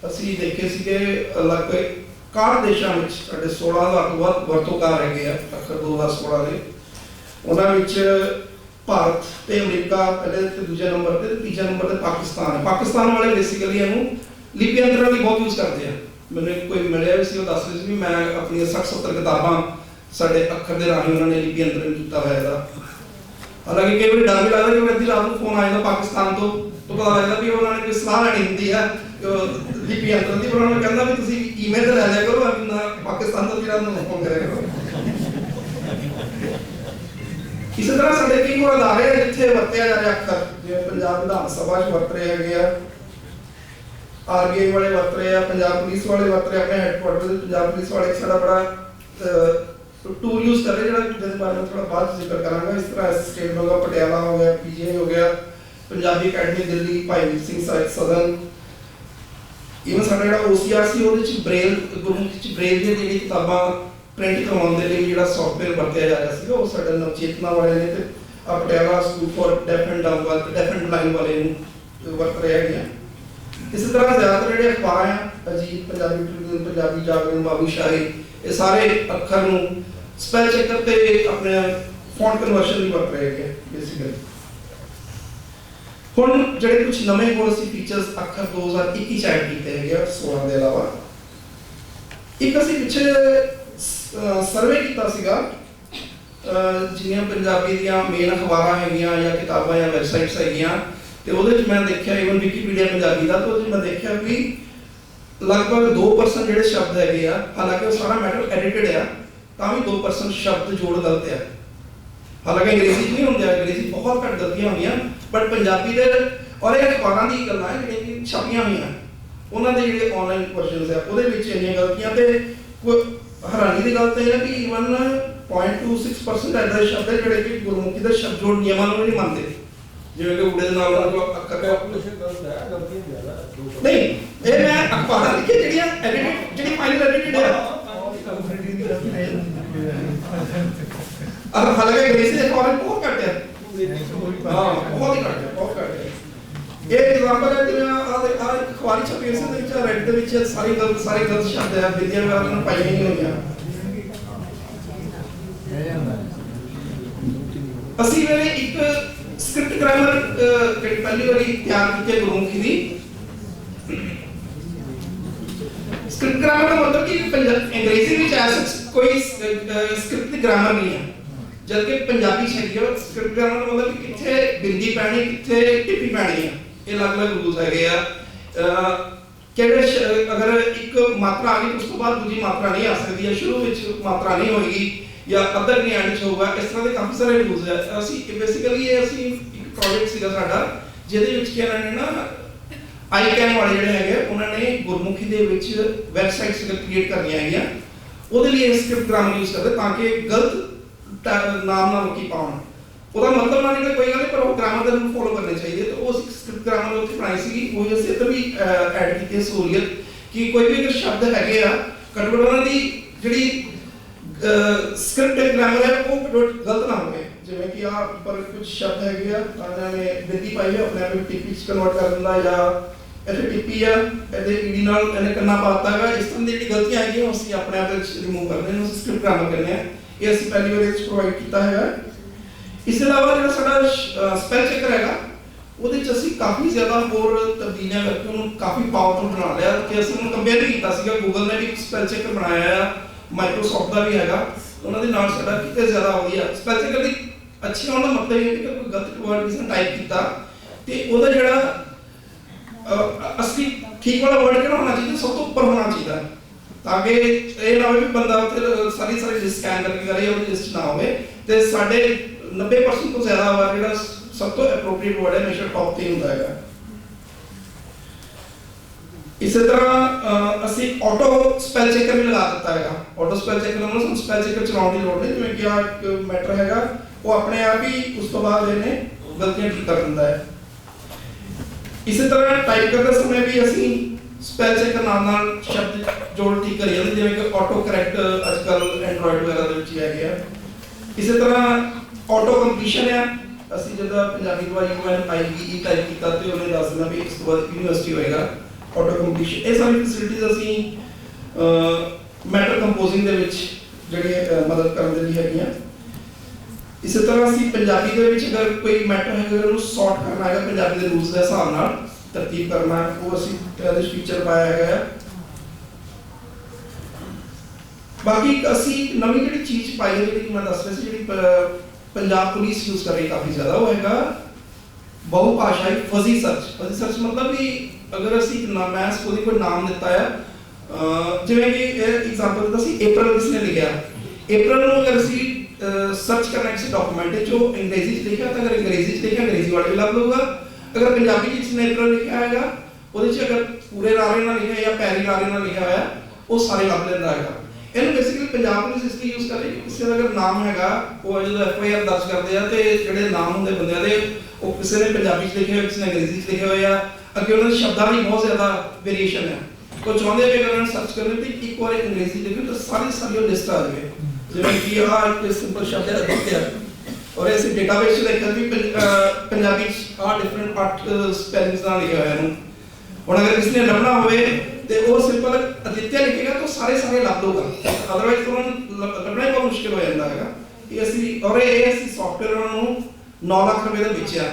ਅਸੀਂ ਦੇਖੇ ਸੀਗੇ, ਲਗਭਗ 61 ਦੇਸ਼ਾਂ ਵਿੱਚ ਸਾਡੇ 16,000 ਤੋਂ ਵੱਧ ਵਰਤੋਂਕਾਰ ਹੈਗੇ ਆ ਅੱਖਰ 2016 ਦੇ। ਉਹਨਾਂ ਵਿੱਚ ਭਾਰਤ ਤੇ ਅਮਰੀਕਾ ਪਹਿਲੇ ਤੇ ਦੂਜੇ ਨੰਬਰ ਤੇ, ਤੀਜਾ ਨੰਬਰ ਤੇ ਪਾਕਿਸਤਾਨ ਹੈ। ਪਾਕਿਸਤਾਨ ਵਾਲੇ ਬੇਸਿਕਲੀ ਇਹਨੂੰ ਲਿਪੀ ਅੰਤਰਾਂ ਲਈ ਬਹੁਤ ਯੂਜ਼ ਕਰਦੇ ਆ। ਮੈਨੂੰ ਕੋਈ ਮਿਲਿਆ ਵੀ ਸੀ, ਉਹ ਦੱਸ ਰਿਹਾ ਸੀ ਵੀ ਮੈਂ ਆਪਣੀਆਂ 60-70 ਕਿਤਾਬਾਂ ਸਾਡੇ ਅੱਖਰ ਦੇ ਰਾਹੀਂ ਉਹਨਾਂ ਨੇ ਲਿਪੀ ਅੰਤਰਨ ਕੀਤਾ ਹੋਇਆ ਇਹਦਾ। ਹਾਲਾਂਕਿ ਕਈ ਵਾਰੀ ਡਰ ਵੀ ਲੱਗਦਾ ਕਿ ਅੱਧੀ ਰਾਤ ਨੂੰ ਫੋਨ ਆ ਜਾਂਦਾ ਪਾਕਿਸਤਾਨ ਤੋਂ ਪਤਾ ਲੱਗਦਾ ਵੀ ਉਹਨਾਂ ਨੇ ਕੋਈ ਸਲਾਹ ਲੈਣੀ ਹੁੰਦੀ ਹੈ ਲਿਪੀ ਅੰਤਰਨ ਦੀ, ਪਰ ਉਹਨਾਂ ਨੇ ਕਹਿੰਦਾ ਵੀ ਤੁਸੀਂ ਈਮੇਲ ਤੇ ਲੈ ਲਿਆ ਕਰੋ, ਆਪਣਾ ਪਾਕਿਸਤਾਨ ਤੋਂ ਜਿਹੜਾ ਨੂੰ ਫੋਨ ਕਰਿਆ ਕਰੋ। ਇਸੇ ਤਰ੍ਹਾਂ ਸਾਡੇ ਕਈ ਹੋਰ ਅਦਾਰੇ ਆ ਜਿੱਥੇ ਵਰਤਿਆ ਜਾ ਰਿਹਾ ਅੱਖਰ, ਜਿਵੇਂ ਪੰਜਾਬ ਵਿਧਾਨ ਸਭਾ 'ਚ ਵਰਤ ਰਹੇ ਹੈਗੇ ਆ, RBI ਵਾਲੇ ਵਰਤ ਰਹੇ ਆ, ਪੰਜਾਬ ਪੁਲਿਸ ਵਾਲੇ ਵਰਤ ਰਹੇ, ਆਪਣੇ ਹੈੱਡਕੁਆਰਟਰ ਦੇ ਪੰਜਾਬ ਪੁਲਿਸ ਵਾਲੇ ਸਾਡਾ ਬੜਾ ਟੂਲ ਯੂਜ਼ ਕਰ ਰਹੇ, ਜਿਹੜਾ ਜਿਹਦੇ ਬਾਰੇ ਮੈਂ ਥੋੜਾ ਬਾਅਦ ਜ਼ਿਕਰ ਕਰਾਂਗਾ। ਇਸ ਤਰ੍ਹਾਂ ਸਟੇਟ ਬੈਂਕ ਆਫ ਪਟਿਆਲਾ ਹੋ ਗਿਆ, PGI ਹੋ ਗਿਆ, ਪੰਜਾਬੀ ਅਕੈਡਮੀ ਦਿੱਲੀ, ਭਾਈ ਵੀਰ ਸਿੰਘ ਸਾਹਿਬ ਸਦਨ, ਇਵਨ ਸਾਡਾ ਜਿਹੜਾ OCR ਸੀ ਉਹਦੇ ਵਿੱਚ ਬ੍ਰੇਲ ਗੁਰਮੁਖੀ ਚ ਬ੍ਰੇਲ ਦੀਆਂ ਜਿਹੜੀ ਕਿਤਾਬਾਂ ਪ੍ਰਿੰਟ ਕਰਵਾਉਣ ਦੇ ਲਈ ਜਿਹੜਾ ਸੌਫਟਵੇਅਰ ਵਰਤਿਆ ਜਾ ਰਿਹਾ ਸੀਗਾ, ਉਹ ਸਾਡੇ ਨਵਚੇਤਨਾ ਵਾਲੇ ਨੇ ਤੇ Patiala school for deaf and dumb ਵਾਲੇ, ਡੈਫ ਐਂਡ ਬਲਾਈਂਡ ਵਾਲੇ ਨੂੰ ਵਰਤ ਰਹੇ ਹੈਗੇ ਆ। ਇਸੇ ਤਰ੍ਹਾਂ ਜ਼ਿਆਦਾਤਰ ਜਿਹੜੇ ਅਖਬਾਰ ਆ, ਅਜੀਤ, ਪੰਜਾਬੀ ਟ੍ਰਿਬਿਊਨ, ਪੰਜਾਬੀ ਜਾਗਰਣ, ਬਾਬੂ ਸ਼ਾਹੀ, ਇਹ ਸਾਰੇ ਅੱਖਰ ਨੂੰ ਸਪੈਲ ਚੈਕਰ ਤੇ ਆਪਣੇ ਫੌਂਟ ਕਨਵਰਸ਼ਨ ਲਈ ਵਰਤ ਰਹੇ ਹੈਗੇ ਬੇਸਿਕਲੀ। ਹੁਣ ਜਿਹੜੇ ਕੁਝ ਨਵੇਂ ਹੋਰ ਅਸੀਂ ਫੀਚਰਸ ਅੱਖਰ 2021 ਚ ਐਡ ਕੀਤੇ ਹੈਗੇ ਆ 16 ਦੇ ਇਲਾਵਾ। ਇੱਕ ਅਸੀਂ ਪਿੱਛੇ ਸਰਵੇ ਕੀਤਾ ਸੀਗਾ ਜਿਹੜੀਆਂ ਪੰਜਾਬੀ ਦੀਆਂ ਮੇਨ ਅਖਬਾਰਾਂ ਹੈਗੀਆਂ ਜਾਂ ਕਿਤਾਬਾਂ ਜਾਂ ਵੈਬਸਾਈਟਸ ਹੈਗੀਆਂ, ਤੇ ਉਹਦੇ ਵਿੱਚ ਮੈਂ ਦੇਖਿਆ ਇਵਨ ਵਿਕੀਪੀਡੀਆ ਪੰਜਾਬੀ ਦਾ, ਤੇ ਉਹਦੇ ਵਿੱਚ ਮੈਂ ਦੇਖਿਆ ਵੀ ਲਗਭਗ 2% ਜਿਹੜੇ ਸ਼ਬਦ ਹੈਗੇ ਆ, ਹਾਲਾਂਕਿ ਉਹ ਸਾਰਾ ਮੈਟਰ ਐਡਿਟਡ ਆ, ਤਾਂ ਵੀ 2% ਸ਼ਬਦ ਜੋੜ ਗਲਤ ਆ। ਹਾਲਾਂਕਿ ਅੰਗਰੇਜ਼ੀ 'ਚ ਨਹੀਂ ਹੁੰਦੇ, ਅੰਗਰੇਜ਼ੀ ਬਹੁਤ ਘੱਟ ਗਲਤੀਆਂ ਹੁੰਦੀਆਂ, ਬਟ ਪੰਜਾਬੀ ਦੇ ਔਰ ਇਹ ਅਖਬਾਰਾਂ ਦੀ ਗੱਲਾਂ ਹੈ ਜਿਹੜੀਆਂ ਕਿ ਛਪੀਆਂ ਹੋਈਆਂ ਉਹਨਾਂ ਦੇ ਜਿਹੜੇ ਆਨਲਾਈਨ ਵਰਜ਼ਨਸ ਆ ਉਹਦੇ ਵਿੱਚ ਇੰਨੀਆਂ ਗਲਤੀਆਂ। ਤੇ ਹੈਰਾਨੀ ਦੀ ਗੱਲ ਤਾਂ ਇਹ ਹੈ ਕਿ ਇਵਨ 0.26% ਐਦਾਂ ਦੇ ਸ਼ਬਦ ਹੈ ਜਿਹੜੇ ਕਿ ਗੁਰਮੁਖੀ ਦੇ ਸ਼ਬਦ ਜੋੜ ਨਿਯਮਾਂ ਨੂੰ ਨਹੀਂ ਮੰਨਦੇ, ਜਿਵੇਂ ਕਿ ਊੜੇ ਦੇ ਨਾਲ ਅੱਖਰ ਕੈਲਕੂਲੇਸ਼ਨ ਗਲਤ ਹੈ, ਗਲਤੀਆਂ ਜ਼ਿਆਦਾ ਹੈ। ਨਹੀਂ, ਇਹ ਮੈਂ ਅਖਬਾਰਾਂ ਲਿਖੀ ਜਿਹੜੀਆਂ ਐਡਿਟਡ, ਜਿਹੜੀ ਫਾਈਨਲ ਐਡਿਟਡ ਹੈ। ਹਾਲਾਂਕਿ ਅੰਗਰੇਜ਼ੀ ਦੇ ਅਖਬਾਰਾਂ ਬਹੁਤ ਘੱਟ ਹੈ, ਹਾਂ ਬਹੁਤ ਹੀ ਘੱਟ ਹੈ, ਬਹੁਤ ਘੱਟ ਹੈ। ਇਹ ਐਗਜ਼ਾਮਪਲ ਹੈ ਜਿਵੇਂ ਆਹ ਅਖਬਾਰੀ ਛਪੀ ਇਸ ਦੇ ਵਿੱਚ ਰੈਡ ਦੇ ਵਿੱਚ ਸਾਰੇ ਗਲਤ ਸ਼ਬਦ ਹੈ, ਵਿਦਿਆ ਵਗੈਰਾ ਨੂੰ ਪਾਈਆਂ ਨਹੀਂ ਹੋਈਆਂ। ਅਸੀਂ ਵੇਲੇ ਇੱਕ ਸਕ੍ਰਿਪਟ ਗ੍ਰਾਮਰ ਜਿਹੜੀ ਪਹਿਲੀ ਵਾਰੀ ਤਿਆਰ ਕੀਤੀ ਗੁਰਮੁਖੀ ਦੀ। ਸਕ੍ਰਿਪਟ ਗ੍ਰਾਮਰ ਦਾ ਮਤਲਬ ਕਿ ਅੰਗਰੇਜ਼ੀ ਵਿੱਚ ਐਸਾ ਕੋਈ ਸਕ੍ਰਿਪਟ ਦੀ ਗ੍ਰਾਮਰ ਨਹੀਂ ਹੈ, ਜਦਕਿ ਪੰਜਾਬੀ ਚ ਹੈਗੀ ਹੈ ਸਕ੍ਰਿਪਟ ਗ੍ਰਾਮਰ ਦਾ ਮਤਲਬ ਕਿ ਕਿੱਥੇ ਬਿੰਦੀ ਪੈਣੀ, ਕਿੱਥੇ ਟਿੱਪੀ ਪੈਣੀ ਹੈ, ਇਹ ਅਲੱਗ-ਅਲੱਗ ਰੂਲਸ ਹੈਗੇ ਆ। ਕਿਹੜੇ ਅਗਰ ਇੱਕ ਮਾਤਰਾ ਆ ਗਈ ਉਸ ਤੋਂ ਬਾਅਦ ਦੂਜੀ ਮਾਤਰਾ ਨਹੀਂ ਆ ਸਕਦੀ, ਜਾਂ ਸ਼ੁਰੂ ਵਿੱਚ ਮਾਤਰਾ ਨਹੀਂ ਹੋਏਗੀ, ਜਾਂ ਅੱਧਰ ਨਹੀਂ ਐਂਡ ਚ ਹੋਊਗਾ, ਇਸ ਤਰ੍ਹਾਂ ਦੇ ਕਾਫੀ ਸਾਰੇ ਰੂਲਸ ਹੈ। ਅਸੀਂ ਬੇਸਿਕਲੀ ਇਹ ਅਸੀਂ ਇੱਕ ਪ੍ਰੋਜੈਕਟ ਸੀਗਾ ਸਾਡਾ ਜਿਹਦੇ ਵਿੱਚ ਕੀ ਇਹਨਾਂ ਨੇ ਨਾ ਆਈਕੈਨ ਵਾਲੇ ਜਿਹੜੇ ਹੈਗੇ ਉਹਨਾਂ ਨੇ ਗੁਰਮੁਖੀ ਦੇ ਵਿੱਚ ਵੈਬਸਾਈਟਸ ਕ੍ਰੀਏਟ ਕਰਨੀਆਂ ਹੈਗੀਆਂ, ਉਹਦੇ ਲਈ ਸਕ੍ਰਿਪਟ ਗ੍ਰਾਮਰ ਯੂਜ਼ ਕਰਦੇ ਤਾਂ ਕਿ ਗਲਤ ਨਾਮ ਨਾ ਲੋਕੀ ਪਾਉਣ। ਉਹਦਾ ਮਤਲਬ ਨਾ ਨਿਕਲੇ ਕੋਈ ਗੱਲ ਨਹੀਂ, ਪਰ ਉਹ ਗ੍ਰਾਮਰ ਦੇ ਰੂਲ ਫੋਲੋ ਕਰਨੇ ਚਾਹੀਦੇ। ਤਾਂ ਉਹ ਸਕ੍ਰਿਪਟ ਗ੍ਰਾਮਰ ਉੱਥੇ ਬਣਾਈ ਸੀਗੀ, ਉਹ ਅਸੀਂ ਇੱਧਰ ਵੀ ਐਡ ਕੀਤੀ ਸਹੂਲੀਅਤ ਕਿ ਕੋਈ ਵੀ ਅਗਰ ਸ਼ਬਦ ਹੈਗੇ ਆ ਘੱਟੋ ਘੱਟ ਉਹਨਾਂ ਦੀ ਜਿਹੜੀ ਸਕ੍ਰਿਪਟ ਗ੍ਰਾਮਰ ਹੈ ਉਹ ਗਲਤ ਨਾ ਹੋਵੇ। ਜਿਵੇਂ ਕਿ ਆ ਪਰ ਕੁਝ ਸ਼ਬਦ ਹੈਗੇ ਆ ਉਹਨਾਂ ਨੇ ਬਿੰਦੀ ਪਾਈ ਹੈ, ਆਪਣੇ ਆਪ ਨੂੰ ਟਿੱਪੀ ਚ ਕਨਵਰਟ ਕਰ ਦਿੰਦਾ, ਜਾਂ ਇੱਥੇ ਟਿੱਪੀ ਆ ਇਹਦੇ ਈਡੀ ਨਾਲ ਇਹਨੇ ਕੰਨਾ ਪਾਤਾ ਹੈਗਾ, ਇਸ ਤਰ੍ਹਾਂ ਦੀ ਜਿਹੜੀ ਗਲਤੀਆਂ ਹੈਗੀਆਂ ਅਸੀਂ ਆਪਣੇ ਆਪ ਵਿੱਚ ਰਿਮੂਵ ਕਰਦੇ ਹਾਂ, ਅਸੀਂ ਸਕ੍ਰਿਪਟ ਗ੍ਰਾਮਰ ਕਰਨੇ ਆ। ਇਹ ਅਸੀਂ ਪਹਿਲੀ ਵਾਰ ਵਿੱਚ ਪ੍ਰੋਵਾਈਡ ਕੀਤਾ ਹੈਗਾ। ਇਸ ਤੋਂ ਇਲਾਵਾ ਜਿਹੜਾ ਸਾਡਾ ਸਪੈਲ ਚੈਕਰ ਹੈਗਾ ਉਹਦੇ ਵਿੱਚ ਅਸੀਂ ਕਾਫੀ ਜ਼ਿਆਦਾ ਹੋਰ ਤਬਦੀਲੀਆਂ ਕਰਕੇ ਉਹਨੂੰ ਕਾਫੀ ਪਾਵਰਫੁਲ ਬਣਾ ਲਿਆ, ਕਿ ਅਸੀਂ ਉਹਨੂੰ ਕੰਪੇਅਰ ਵੀ ਕੀਤਾ ਸੀਗਾ। ਗੂਗਲ ਨੇ ਵੀ ਇੱਕ ਸਪੈਲ ਚੈਕਰ ਬਣਾਇਆ ਆ, ਮਾਈਕਰੋਸਾਫਟ ਦਾ ਵੀ ਹੈਗਾ, ਉਹਨਾਂ ਦੇ ਨਾਲ ਸਾਡਾ ਕਿਤੇ ਜ਼ਿਆਦਾ ਵਧੀਆ। ਸਪੈਲ ਚੈਕਰ ਦੀ ਅੱਛੀ ਹੋਣ ਦਾ ਮਤਲਬ ਇਹ ਹੈ ਕਿ ਕੋਈ ਗਲਤ ਵਰਡ ਕਿਸੇ ਨੇ ਟਾਈਪ ਕੀਤਾ ਤੇ ਉਹਦਾ ਜਿਹੜਾ ਅਸਲੀ ਠੀਕ ਵਾਲਾ ਵਰਡ ਕਿਹੜਾ ਹੋਣਾ ਚਾਹੀਦਾ, ਸਭ ਤੋਂ ਉੱਪਰ ਹੋਣਾ ਚਾਹੀਦਾ, ਤਾਂ ਕਿ ਇਹ ਨਾ ਹੋਵੇ ਵੀ ਬੰਦਾ ਉੱਥੇ ਸਾਰੀ ਲਿਸਟ ਸਕੈਨ ਕਰਕੇ ਕਰੇ ਉਹਦੀ ਲਿਸਟ ਨਾ ਹੋਵੇ। ਤੇ ਸਾਡੇ 90% ਤੋਂ ਜ਼ਿਆਦਾ ਵਾਰ ਜਿਹੜਾ ਸਭ ਤੋਂ ਐਪਰੋਪਰੀਏਟ ਵਰਡ ਹੈ, ਹਮੇਸ਼ਾ ਟੌਪ ਤੇ ਹੁੰਦਾ ਹੈਗਾ। ਇਸੇ ਤਰ੍ਹਾਂ ਅਸੀਂ ਆਟੋ ਸਪੈਲ ਚੈਕਰ ਵੀ ਲਗਾ ਦਿੱਤਾ ਹੈਗਾ। ਆਟੋ ਸਪੈਲ ਚੈਕਰ ਨਾਲ ਸਾਨੂੰ ਸਪੈਲ ਚੈਕਰ ਚਲਾਉਣ ਦੀ ਲੋੜ ਨਹੀਂ, ਜਿਵੇਂ ਕਿ ਆ ਇੱਕ ਮੈਟਰ ਹੈਗਾ ਉਹ ਆਪਣੇ ਆਪ ਹੀ ਉਸ ਤੋਂ ਬਾਅਦ ਇਹਨੇ ਗਲਤੀਆਂ ਠੀਕ ਕਰ ਦਿੰਦਾ ਹੈ। ਇਸੇ ਤਰ੍ਹਾਂ ਟਾਈਪ ਕਰਦੇ ਸਮੇਂ ਵੀ ਅਸੀਂ ਸਪੈਲ ਚੈਕਰ ਨਾਲ ਸ਼ਬਦ ਜੋੜ ਠੀਕ ਕਰੀ ਜਾਂਦੇ, ਜਿਵੇਂ ਕਿ ਆਟੋ ਕਰੈਕਟ ਅੱਜ ਕੱਲ੍ਹ ਐਂਡਰੋਇਡ ਵਗੈਰਾ ਦੇ ਵਿੱਚ ਹੀ ਆ ਗਿਆ। ਇਸੇ ਤਰ੍ਹਾਂ ਆਟੋ ਕੰਪਲੀਸ਼ਨ ਹੈ, ਅਸੀਂ ਜਦੋਂ ਪੰਜਾਬੀ ਦੁਆਰਾ UNIE ਟਾਈਪ ਕੀਤਾ ਤੇ ਉਹਨੇ ਦੱਸ ਦੇਣਾ ਵੀ ਇਸ ਤੋਂ ਬਾਅਦ ਯੂਨੀਵਰਸਿਟੀ ਹੋਏਗਾ। ਆਟੋ ਕੰਪਲੀਸ਼ਨ ਇਹ ਸਾਰੀ ਫੈਸਿਲਿਟੀਜ਼ ਅਸੀਂ ਮੈਟਰ ਕੰਪੋਜ਼ਿੰਗ ਦੇ ਵਿੱਚ ਜਿਹੜੀ ਮਦਦ ਕਰਨ ਦੇ ਲਈ ਹੈਗੀਆਂ। ਇਸੇ ਤਰ੍ਹਾਂ ਅਸੀਂ ਪੰਜਾਬੀ ਦੇ ਵਿੱਚ ਅਗਰ ਕੋਈ ਮੈਟਰ ਹੈ, ਅਗਰ ਉਹਨੂੰ ਸੌਰਟ ਕਰਨਾ ਹੈਗਾ ਪੰਜਾਬੀ ਦੇ ਰੂਲਸ ਦੇ ਹਿਸਾਬ ਨਾਲ ਤਰਤੀਬ ਕਰਨਾ, ਉਹ ਅਸੀਂ ਇਹਦੇ ਫੀਚਰ ਪਾਇਆ ਹੈਗਾ। ਬਾਕੀ ਅਸੀਂ ਨਵੀਂ ਜਿਹੜੀ ਚੀਜ਼ ਪਾਈ ਹੈ, ਜਿਹੜੀ ਮੈਂ ਦੱਸ ਰਿਹਾ ਸੀ, ਜਿਹੜੀ ਪੰਜਾਬ ਪੁਲਿਸ ਯੂਜ਼ ਕਰ ਰਹੀ ਕਾਫੀ ਜ਼ਿਆਦਾ, ਉਹ ਹੈਗਾ ਬਹੁ ਭਾਸ਼ਾਈ ਫਜ਼ੀ ਸਰਚ। ਫਜ਼ੀ ਸਰਚ ਮਤਲਬ ਵੀ ਅਗਰ ਅਸੀਂ ਮੈਂ ਉਹਦੀ ਕੋਈ ਨਾਮ ਦਿੱਤਾ ਹੈ, ਜਿਵੇਂ ਕਿ ਐਗਜ਼ਾਮਪਲ ਦਿੱਤਾ ਸੀ ਅਪ੍ਰੈਲ ਕਿਸ ਨੇ ਲਿਖਿਆ, ਅਪ੍ਰੈਲ ਨੂੰ ਅਗਰ ਅਸੀਂ ਸਰਚ ਕਰਨਾ ਕਿਸੇ ਡਾਕੂਮੈਂਟ ਵਿੱਚ, ਉਹ ਅੰਗਰੇਜ਼ੀ 'ਚ ਲਿਖਿਆ ਤਾਂ ਅਗਰ ਅੰਗਰੇਜ਼ੀ 'ਚ ਲਿਖਿਆ ਅੰਗਰੇਜ਼ੀ ਵਾਲਾ ਵੀ ਲੱਭ ਲਊਗਾ। ਅਗਰ ਪੰਜਾਬੀ 'ਚ ਜਿਸਨੇ ਅਪ੍ਰੈਲ ਲਿਖਿਆ ਹੈਗਾ ਉਹਦੇ 'ਚ ਅਗਰ ਪੂਰੇ ਨਾਰੇ ਨਾਲ ਲਿਖਿਆ ਜਾਂ ਪੈਰੀ ਨਾਰੇ ਨਾਲ ਲਿਖਿਆ ਹੋਇਆ, ਉਹ ਸਾਰੇ ਲੱਭ ਲੈਂਦਾ ਹੈਗਾ। ਇਹਨੂੰ ਬੇਸਿਕਲੀ ਪੰਜਾਬ ਪੁਲਿਸ ਇਸ ਲਈ ਯੂਜ਼ ਕਰ ਰਹੀ ਹੈ ਕਿ ਕਿਸੇ ਦਾ ਅਗਰ ਨਾਮ ਹੈਗਾ, ਉਹ ਜਦੋਂ FIR ਦਰਜ ਕਰਦੇ ਆ ਤੇ ਜਿਹੜੇ ਨਾਮ ਹੁੰਦੇ ਬੰਦਿਆਂ ਦੇ, ਉਹ ਕਿਸੇ ਨੇ ਪੰਜਾਬੀ 'ਚ ਲਿਖੇ ਹੋਏ, ਕਿਸੇ ਨੇ ਅੰਗਰੇਜ਼ੀ 'ਚ ਲਿਖੇ ਹੋਏ ਆ, ਅੱਗੇ ਉਹਨਾਂ ਦੇ ਸ਼ਬਦਾਂ ਦੀ ਬਹੁਤ ਜ਼ਿਆਦਾ ਵੇਰੀਏਸ਼ਨ ਹੈ। ਉਹ ਚਾਹੁੰਦੇ ਵੀ ਅਗਰ ਉਹਨਾਂ ਨੂੰ ਸਰਚ ਕਰਨੇ ਤੇ ਇੱਕ ਵਾਰ ਅੰਗਰੇਜ਼ੀ ਲਿਖੇ ਤਾਂ ਸਾਰੀ ਉਹ ਲਿਸਟ ਆ ਜਾਵੇ। ਜਿਵੇਂ ਕਿ ਆਹ ਇੱਕ ਸਿੰਪਲ ਸ਼ਬਦ ਹੈ ਅਦਿੱਤਿਆ, ਔਰ ਇਸ ਡੇਟਾਬੇਸ 'ਚ ਦੇਖਿਆ ਵੀ ਪੰਜਾਬੀ 'ਚ ਆਹ ਡਿਫਰੈਂਟ 8 ਸਪੈਲਿੰਗਸ ਨਾਲ ਲਿਖਿਆ ਹੋਇਆ ਇਹਨੂੰ। ਹੁਣ ਅਗਰ ਕਿਸੇ ਨੇ ਲੱਭਣਾ ਹੋਵੇ ਤੇ ਉਹ ਸਿੰਪਲ ਅਦਿੱਤਿਆ ਲਿਖੇਗਾ ਤਾਂ ਸਾਰੇ ਲੱਭ ਲਊਗਾ, ਅਦਰਵਾਈਜ਼ ਉਹਨਾਂ ਨੂੰ ਲੱਭਣਾ ਹੀ ਬਹੁਤ ਮੁਸ਼ਕਿਲ ਹੋ ਜਾਂਦਾ ਹੈਗਾ। ਇਹ ਅਸੀਂ ਔਰ ਇਹ ਅਸੀਂ ਸੌਫਟਵੇਅਰ ਉਹਨਾਂ ਨੂੰ 9 ਲੱਖ ਰੁਪਏ ਦਾ ਵੇਚਿਆ।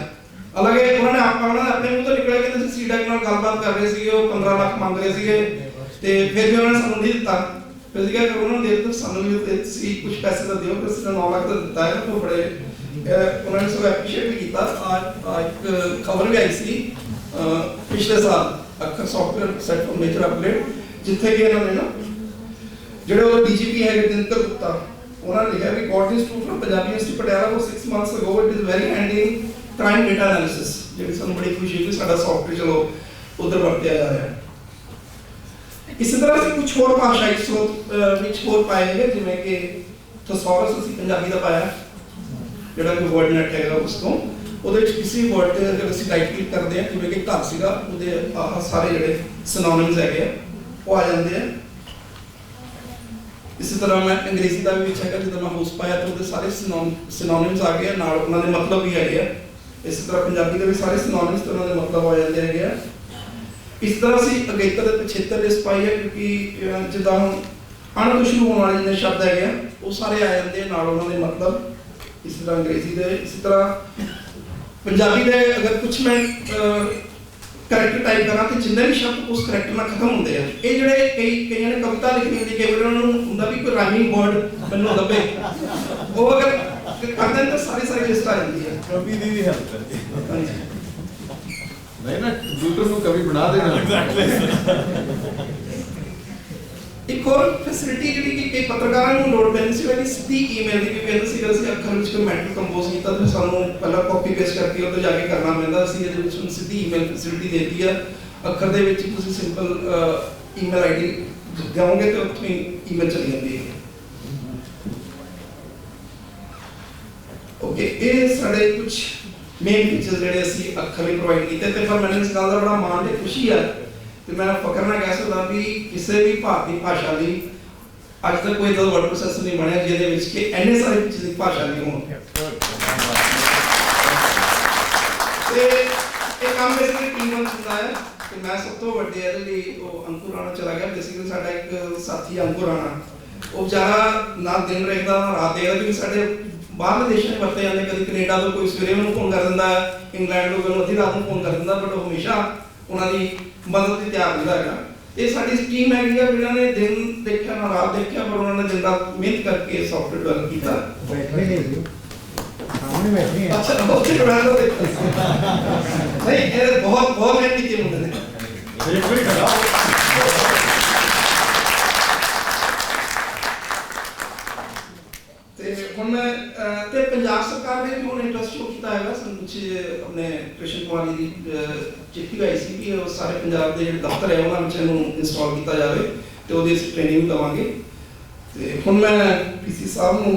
ਹਾਲਾਂਕਿ ਉਹਨਾਂ ਨੇ ਆਪਣੇ ਮੂੰਹ ਤੋਂ ਨਿਕਲਿਆ ਕਿ ਅਸੀਂ ਸੀਡੈਕ ਨਾਲ ਗੱਲਬਾਤ ਕਰ ਰਹੇ ਸੀਗੇ, ਉਹ 15 ਲੱਖ ਮੰਗ ਰਹੇ ਸੀਗੇ ਤੇ ਫਿਰ ਵੀ ਉਹਨਾਂ ਨੇ ਸਾਨੂੰ ਨਹੀਂ ਦਿੱਤਾ। ਫਿਰ ਅਸੀਂ ਕਿਹਾ ਉਹਨਾਂ ਨੂੰ ਦੇ ਦਿੱਤਾ, ਸਾਨੂੰ ਵੀ ਤੁਸੀਂ ਕੁਝ ਪੈਸੇ ਤਾਂ ਦਿਓ, ਫਿਰ ਅਸੀਂ 9 ਲੱਖ ਦਾ ਦਿੱਤਾ ਹੈ। ਉਹ ਬੜੇ ਉਹਨਾਂ ਨੇ ਸਭ ਐਪਰੀਸ਼ੀਏਟ ਵੀ ਕੀਤਾ। ਇੱਕ ਖਬਰ ਵੀ ਆਈ ਸੀ ਪਿਛਲੇ ਸਾਲ ਅੱਖਰ software set for major upgrade, ਜਿੱਥੇ ਕਿ ਇਹਨਾਂ ਨੇ ਨਾ ਜਿਹੜੇ ਉਹ DGP ਹੈਗੇ ਦਿਨਕਰ ਗੁਪਤਾ, ਉਹਨਾਂ ਨੇ ਲਿਖਿਆ we got this too from Punjabi university Patiala for 6 months ago, it is very handy in crime data analysis। ਜਿਹੜੀ ਸਾਨੂੰ ਬੜੀ ਖੁਸ਼ੀ ਹੋਈ ਕਿ ਸਾਡਾ ਸੌਫਟਵੇਅਰ ਚਲੋ ਉਧਰ ਵਰਤਿਆ ਜਾ ਰਿਹਾ ਹੈ। ਇਸੇ ਤਰ੍ਹਾਂ ਅਸੀਂ ਕੁਝ ਹੋਰ ਭਾਸ਼ਾਈ ਸਰੋਤ ਵਿੱਚ ਹੋਰ ਪਾਏ ਹੈਗੇ, ਜਿਵੇਂ ਕਿ ਥਸੌਰਸ ਅਸੀਂ ਪੰਜਾਬੀ ਦਾ ਪਾਇਆ, ਜਿਹੜਾ ਕਿ ਵਰਡ ਨੈਟ ਹੈਗਾ ਉਸ ਤੋਂ, ਉਹਦੇ ਵਿੱਚ ਕਿਸੇ ਵਰਡ ਤੇ ਅਗਰ ਅਸੀਂ ਰਾਈਟ ਕਲਿੱਕ ਕਰਦੇ ਹਾਂ, ਜਿਵੇਂ ਕਿ ਘਰ ਸੀਗਾ, ਉਹਦੇ ਆਹ ਸਾਰੇ ਜਿਹੜੇ ਸਿਨੋਨਿਮਸ ਹੈਗੇ ਆ ਉਹ ਆ ਜਾਂਦੇ ਆ। ਇਸੇ ਤਰ੍ਹਾਂ ਮੈਂ ਅੰਗਰੇਜ਼ੀ ਦਾ ਵੀ ਵਿੱਚ ਹੈਗਾ, ਜਦੋਂ ਮੈਂ ਹਾਊਸ ਪਾਇਆ ਤਾਂ ਉਹਦੇ ਸਾਰੇ ਸਿਨੋਨਿਮਸ ਆ ਗਏ, ਨਾਲ ਉਹਨਾਂ ਦੇ ਮਤਲਬ ਵੀ ਹੈਗੇ ਆ। ਇਸੇ ਤਰ੍ਹਾਂ ਪੰਜਾਬੀ ਦੇ ਵੀ ਸਾਰੇ ਸਿਨੋਨਿਮਸ ਤੇ ਉਹਨਾਂ ਦੇ ਮਤਲਬ ਆ ਜਾਂਦੇ ਹੈਗੇ ਆ। ਇਸ ਤਰ੍ਹਾਂ ਅਸੀਂ ਅਗੇਤਰ ਦੇ ਪਿਛੇਤਰ ਲਿਸਟ ਪਾਈ ਹੈ, ਕਿਉਂਕਿ ਜਿੱਦਾਂ ਹੁਣ ਅਣ ਤੋਂ ਸ਼ੁਰੂ ਹੋਣ ਵਾਲੇ ਜਿਹੜੇ ਸ਼ਬਦ ਹੈਗੇ ਆ ਉਹ ਸਾਰੇ ਆ ਜਾਂਦੇ ਨਾਲ ਉਹਨਾਂ ਦੇ ਮਤਲਬ। ਇਸ ਤਰ੍ਹਾਂ ਅੰਗਰੇਜ਼ੀ ਦੇ, ਇਸੇ ਤਰ੍ਹਾਂ ਪੰਜਾਬੀ ਦੇ ਅਗਰ ਕੁਝ ਮੈਂ ਕਰੈਕਟਰ ਟਾਈਪ ਕਰਾਂ ਤੇ ਜਿੰਨੇ ਵੀ ਸ਼ਬਦ ਉਸ ਕਰੈਕਟਰ ਨਾਲ ਖਤਮ ਹੁੰਦੇ ਆ। ਇਹ ਜਿਹੜੇ ਕਈਆਂ ਨੇ ਕਵਿਤਾ ਲਿਖਣੀ ਹੁੰਦੀ, ਕਈ ਵਾਰ ਉਹਨਾਂ ਨੂੰ ਹੁੰਦਾ ਵੀ ਕੋਈ ਰਾਈਮਿੰਗ ਵਰਡ ਮੈਨੂੰ ਲੱਭੇ, ਉਹ ਅਗਰ ਕਰਦੇ ਨੇ ਤਾਂ ਸਾਰੀ ਲਿਸਟ ਆ ਜਾਂਦੀ ਹੈ। ਕਵੀ ਦੀ ਵੀ ਹੈਲਪ ਕਰਦੀ ਹੈ। ਨਹੀਂ ਨਾ, ਕੰਪਿਊਟਰ ਨੂੰ ਕਵੀ ਬਣਾ ਦੇਣਾ। ਇੱਕ ਹੋਰ ਫੈਸਿਲਿਟੀ ਜਿਹੜੀ ਕਿ ਕਈ ਪੱਤਰਕਾਰਾਂ ਨੂੰ ਲੋੜ ਪੈਂਦੀ ਸੀ, ਉਹ ਸਿੱਧੀ ਈਮੇਲ ਦੀ, ਕਿਉਂਕਿ ਅਸੀਂ ਅੱਖਰ ਵਿੱਚ ਕੋਈ ਮੈਟਰ ਕੰਪੋਜ਼ ਕੀਤਾ ਤਾਂ ਸਾਨੂੰ ਪਹਿਲਾਂ ਕਾਪੀ ਪੇਸਟ ਕਰਕੇ ਉੱਧਰ ਜਾ ਕੇ ਕਰਨਾ ਪੈਂਦਾ ਸੀ। ਇਹਦੇ ਵਿੱਚ ਹੁਣ ਸਿੱਧੀ ਈਮੇਲ ਫੈਸਿਲਿਟੀ ਦੇ ਦਿੱਤੀ ਆ। ਅੱਖਰ ਦੇ ਵਿੱਚ ਤੁਸੀਂ ਸਿੰਪਲ ਈਮੇਲ ਆਈਡੀ ਦਿਓਗੇ ਤੇ ਉੱਥੋਂ ਈਮੇਲ ਚਲੀ ਜਾਂਦੀ ਹੈ। ਓਕੇ, ਇਹ ਸਾਡੇ ਕੁਝ ਮੇਨ ਫੀਚਰ ਜਿਹੜੇ ਅਸੀਂ ਅੱਖਰ ਲਈ ਪ੍ਰੋਵਾਈਡ ਕੀਤੇ ਤੇ ਪਰ ਮੈਨੂੰ ਇਸ ਗੱਲ ਦਾ ਬੜਾ ਮਾਣ ਤੇ ਖੁਸ਼ੀ ਹੈ ਤੇ ਮੈਂ ਫਖਰ ਨਾਲ ਕਹਿ ਸਕਦਾ ਵੀ ਕਿਸੇ ਵੀ ਭਾਰਤੀ ਭਾਸ਼ਾ ਲਈ ਅੱਜ ਤੱਕ ਕੋਈ ਇਦਾਂ ਦਾ ਵਰਡ ਪ੍ਰੋਸੈਸਰ ਨਹੀਂ ਬਣਿਆ ਜਿਹਦੇ ਵਿੱਚ ਕਿ ਇੰਨੇ ਸਾਰੇ ਫੀਚਰ ਇੱਕ ਭਾਸ਼ਾ ਲਈ ਹੋਣ। ਤੇ ਇਹ ਕੰਮ ਬੇਸਿਕਲੀ ਟੀਮ ਵਰਕ ਹੁੰਦਾ ਹੈ ਤੇ ਮੈਂ ਸਭ ਤੋਂ ਵੱਡੇ ਇਹਦੇ ਲਈ ਉਹ ਅੰਕੁਰ ਰਾਣਾ ਚਲਾ ਗਿਆ। ਬੇਸਿਕਲੀ ਸਾਡਾ ਇੱਕ ਸਾਥੀ ਅੰਕੁਰ ਰਾਣਾ, ਉਹ ਵਿਚਾਰਾ ਨਾ ਦਿਨ ਰਹਿੰਦਾ ਨਾ ਰਾਤ ਦੇਖਦਾ, ਕਿਉਂਕਿ ਸਾਡੇ ਬਾਹਰਲੇ ਦੇਸ਼ਾਂ 'ਚ ਵਰਤੇ ਜਾਂਦੇ, ਕਦੀ ਕੈਨੇਡਾ ਤੋਂ ਕੋਈ ਸਵੇਰੇ ਉਹਨੂੰ ਫੋਨ ਕਰ ਦਿੰਦਾ, ਇੰਗਲੈਂਡ ਤੋਂ ਕੋਈ ਅੱਧੀ ਰਾਤ ਨੂੰ ਫੋਨ ਕਰ ਦਿੰਦਾ, ਬਟ ਉਹ ਹਮੇਸ਼ਾ ਉਹਨਾਂ ਦੀ ਮਦਦ ਲਈ ਤਿਆਰ ਰਹਿੰਦਾ ਹੈਗਾ। ਇਹ ਸਾਡੀ ਟੀਮ ਹੈਗੀ ਆ ਜਿਹਨਾਂ ਨੇ ਦਿਨ ਦੇਖਿਆ ਨਾ ਰਾਤ ਦੇਖਿਆ, ਪਰ ਉਹਨਾਂ ਨੇ ਦਿਨ ਰਾਤ ਮਿਹਨਤ ਕਰਕੇ ਸੌਫਟਵੇਅਰ ਡਿਵੈਲਪ ਕੀਤਾ। ਬੈਠੇ ਨਹੀਂ ਜੀ, ਸਾਹਮਣੇ ਬੈਠੇ ਆ। ਅੱਛਾ, ਉੱਥੇ ਡਿਵੈਲਪ ਨਹੀਂ, ਇਹ ਬਹੁਤ ਮਿਹਨਤ ਕੀਤੀ ਮੁੰਡੇ ਨੇ। ਤੇ ਹੁਣ ਤੇ ਪੰਜਾਬ ਸਰਕਾਰ ਨੇ ਵੀ ਹੁਣ ਇੰਟਰਸਟ ਸ਼ੋ ਕੀਤਾ ਹੈਗਾ, ਸਾਨੂੰ ਕੁਝ चिट्ठी आई सी कि ਉਹ ਸਾਰੇ ਪੰਜਾਬ ਦੇ ਜਿਹੜੇ ਦਫ਼ਤਰ ਹੈ ਉਹਨਾਂ ਵਿੱਚ ਇਹਨੂੰ ਇੰਸਟਾਲ ਕੀਤਾ ਜਾਵੇ ਤੇ ਉਹਦੀ ਅਸੀਂ ਟ੍ਰੇਨਿੰਗ ਦਵਾਂਗੇ। ਤੇ ਹੁਣ ਮੈਂ ਪੀਸੀ ਸਾਹਿਬ ਨੂੰ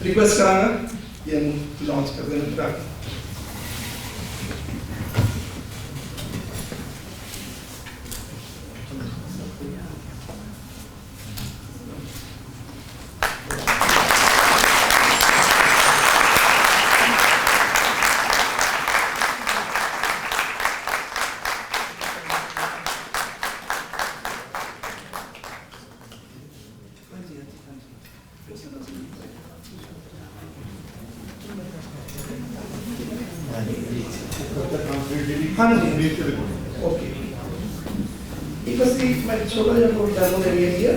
ਰਿਕੁਐਸਟ ਕਰਾਂਗਾ ਕਿ ਇਹਨੂੰ ਲਾਂਚ ਕਰ ਦੇਣ ਦਾ। ਹਾਂਜੀ ਓਕੇ ਇੱਕ ਅਸੀਂ ਮੈਂ ਛੋਟਾ ਜਿਹਾ ਕੋਈ ਡੈਮੋ ਦੇਣੀ ਹੈ।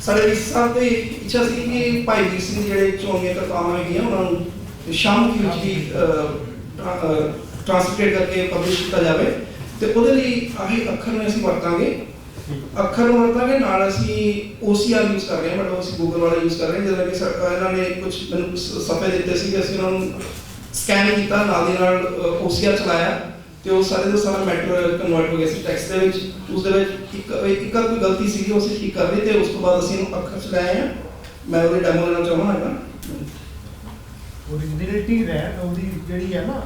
ਸਾਡੇ ਇਸ ਸਾਹਿਬ ਦੀ ਇੱਛਾ ਸੀ ਕਿ ਭਾਈ ਵੀਰ ਸਿੰਘ ਜਿਹੜੇ ਚੋਣੀਆਂ ਕਰਤਾਵਾਂ ਹੈਗੀਆਂ ਉਹਨਾਂ ਨੂੰ ਸ਼ਾਮ ਦੀ ਵਿੱਚ ਹੀ ਟ੍ਰਾਂਸਲੇਟ ਕਰਕੇ ਪਬਲਿਸ਼ ਕੀਤਾ ਜਾਵੇ ਤੇ ਉਹਦੇ ਲਈ ਆਹੀ ਅੱਖਰ ਨੂੰ ਅਸੀਂ ਵਰਤਾਂਗੇ। ਅੱਖਰ ਨੂੰ ਵਰਤਾਂਗੇ ਨਾਲ ਅਸੀਂ OCR ਯੂਜ਼ ਕਰ ਰਹੇ ਹਾਂ, ਬਟ ਅਸੀਂ ਗੂਗਲ ਵਾਲਾ ਯੂਜ਼ ਕਰ ਰਹੇ ਹਾਂ। ਜਿਵੇਂ ਕਿ ਇਹਨਾਂ ਨੇ ਕੁਝ ਮੈਨੂੰ ਸਫੇ ਦਿੱਤੇ ਸੀ, ਅਸੀਂ ਉਹਨਾਂ ਨੂੰ ਸਕੈਨ ਕੀਤਾ, ਨਾਲ ਦੀ ਨਾਲ OCR ਚਲਾਇਆ ਤੇ ਉਹ ਸਾਰੇ ਦਾ ਸਾਰਾ ਮੈਟਰ ਕਨਵਰਟ ਹੋ ਗਿਆ ਸੀ ਟੈਕਸਟ ਦੇ ਵਿੱਚ। ਉਸ ਦੇ ਵਿੱਚ ਇੱਕ ਕੋਈ ਗਲਤੀ ਸੀ ਉਹ ਅਸੀਂ ਠੀਕ ਕਰ ਲਈ ਤੇ ਉਸ ਤੋਂ ਬਾਅਦ ਅਸੀਂ ਇਹਨੂੰ ਅੱਖਰ ਚਲਾਏ ਆ। ਮੈਂ ਉਹਦੀ ਡੈਮੋ ਦੇਣਾ ਚਾਹਾਂਗਾ। ਓਰੀਜਨੈਲਿਟੀ ਰਹਿਣ ਉਹਦੀ ਜਿਹੜੀ ਹੈ ਨਾ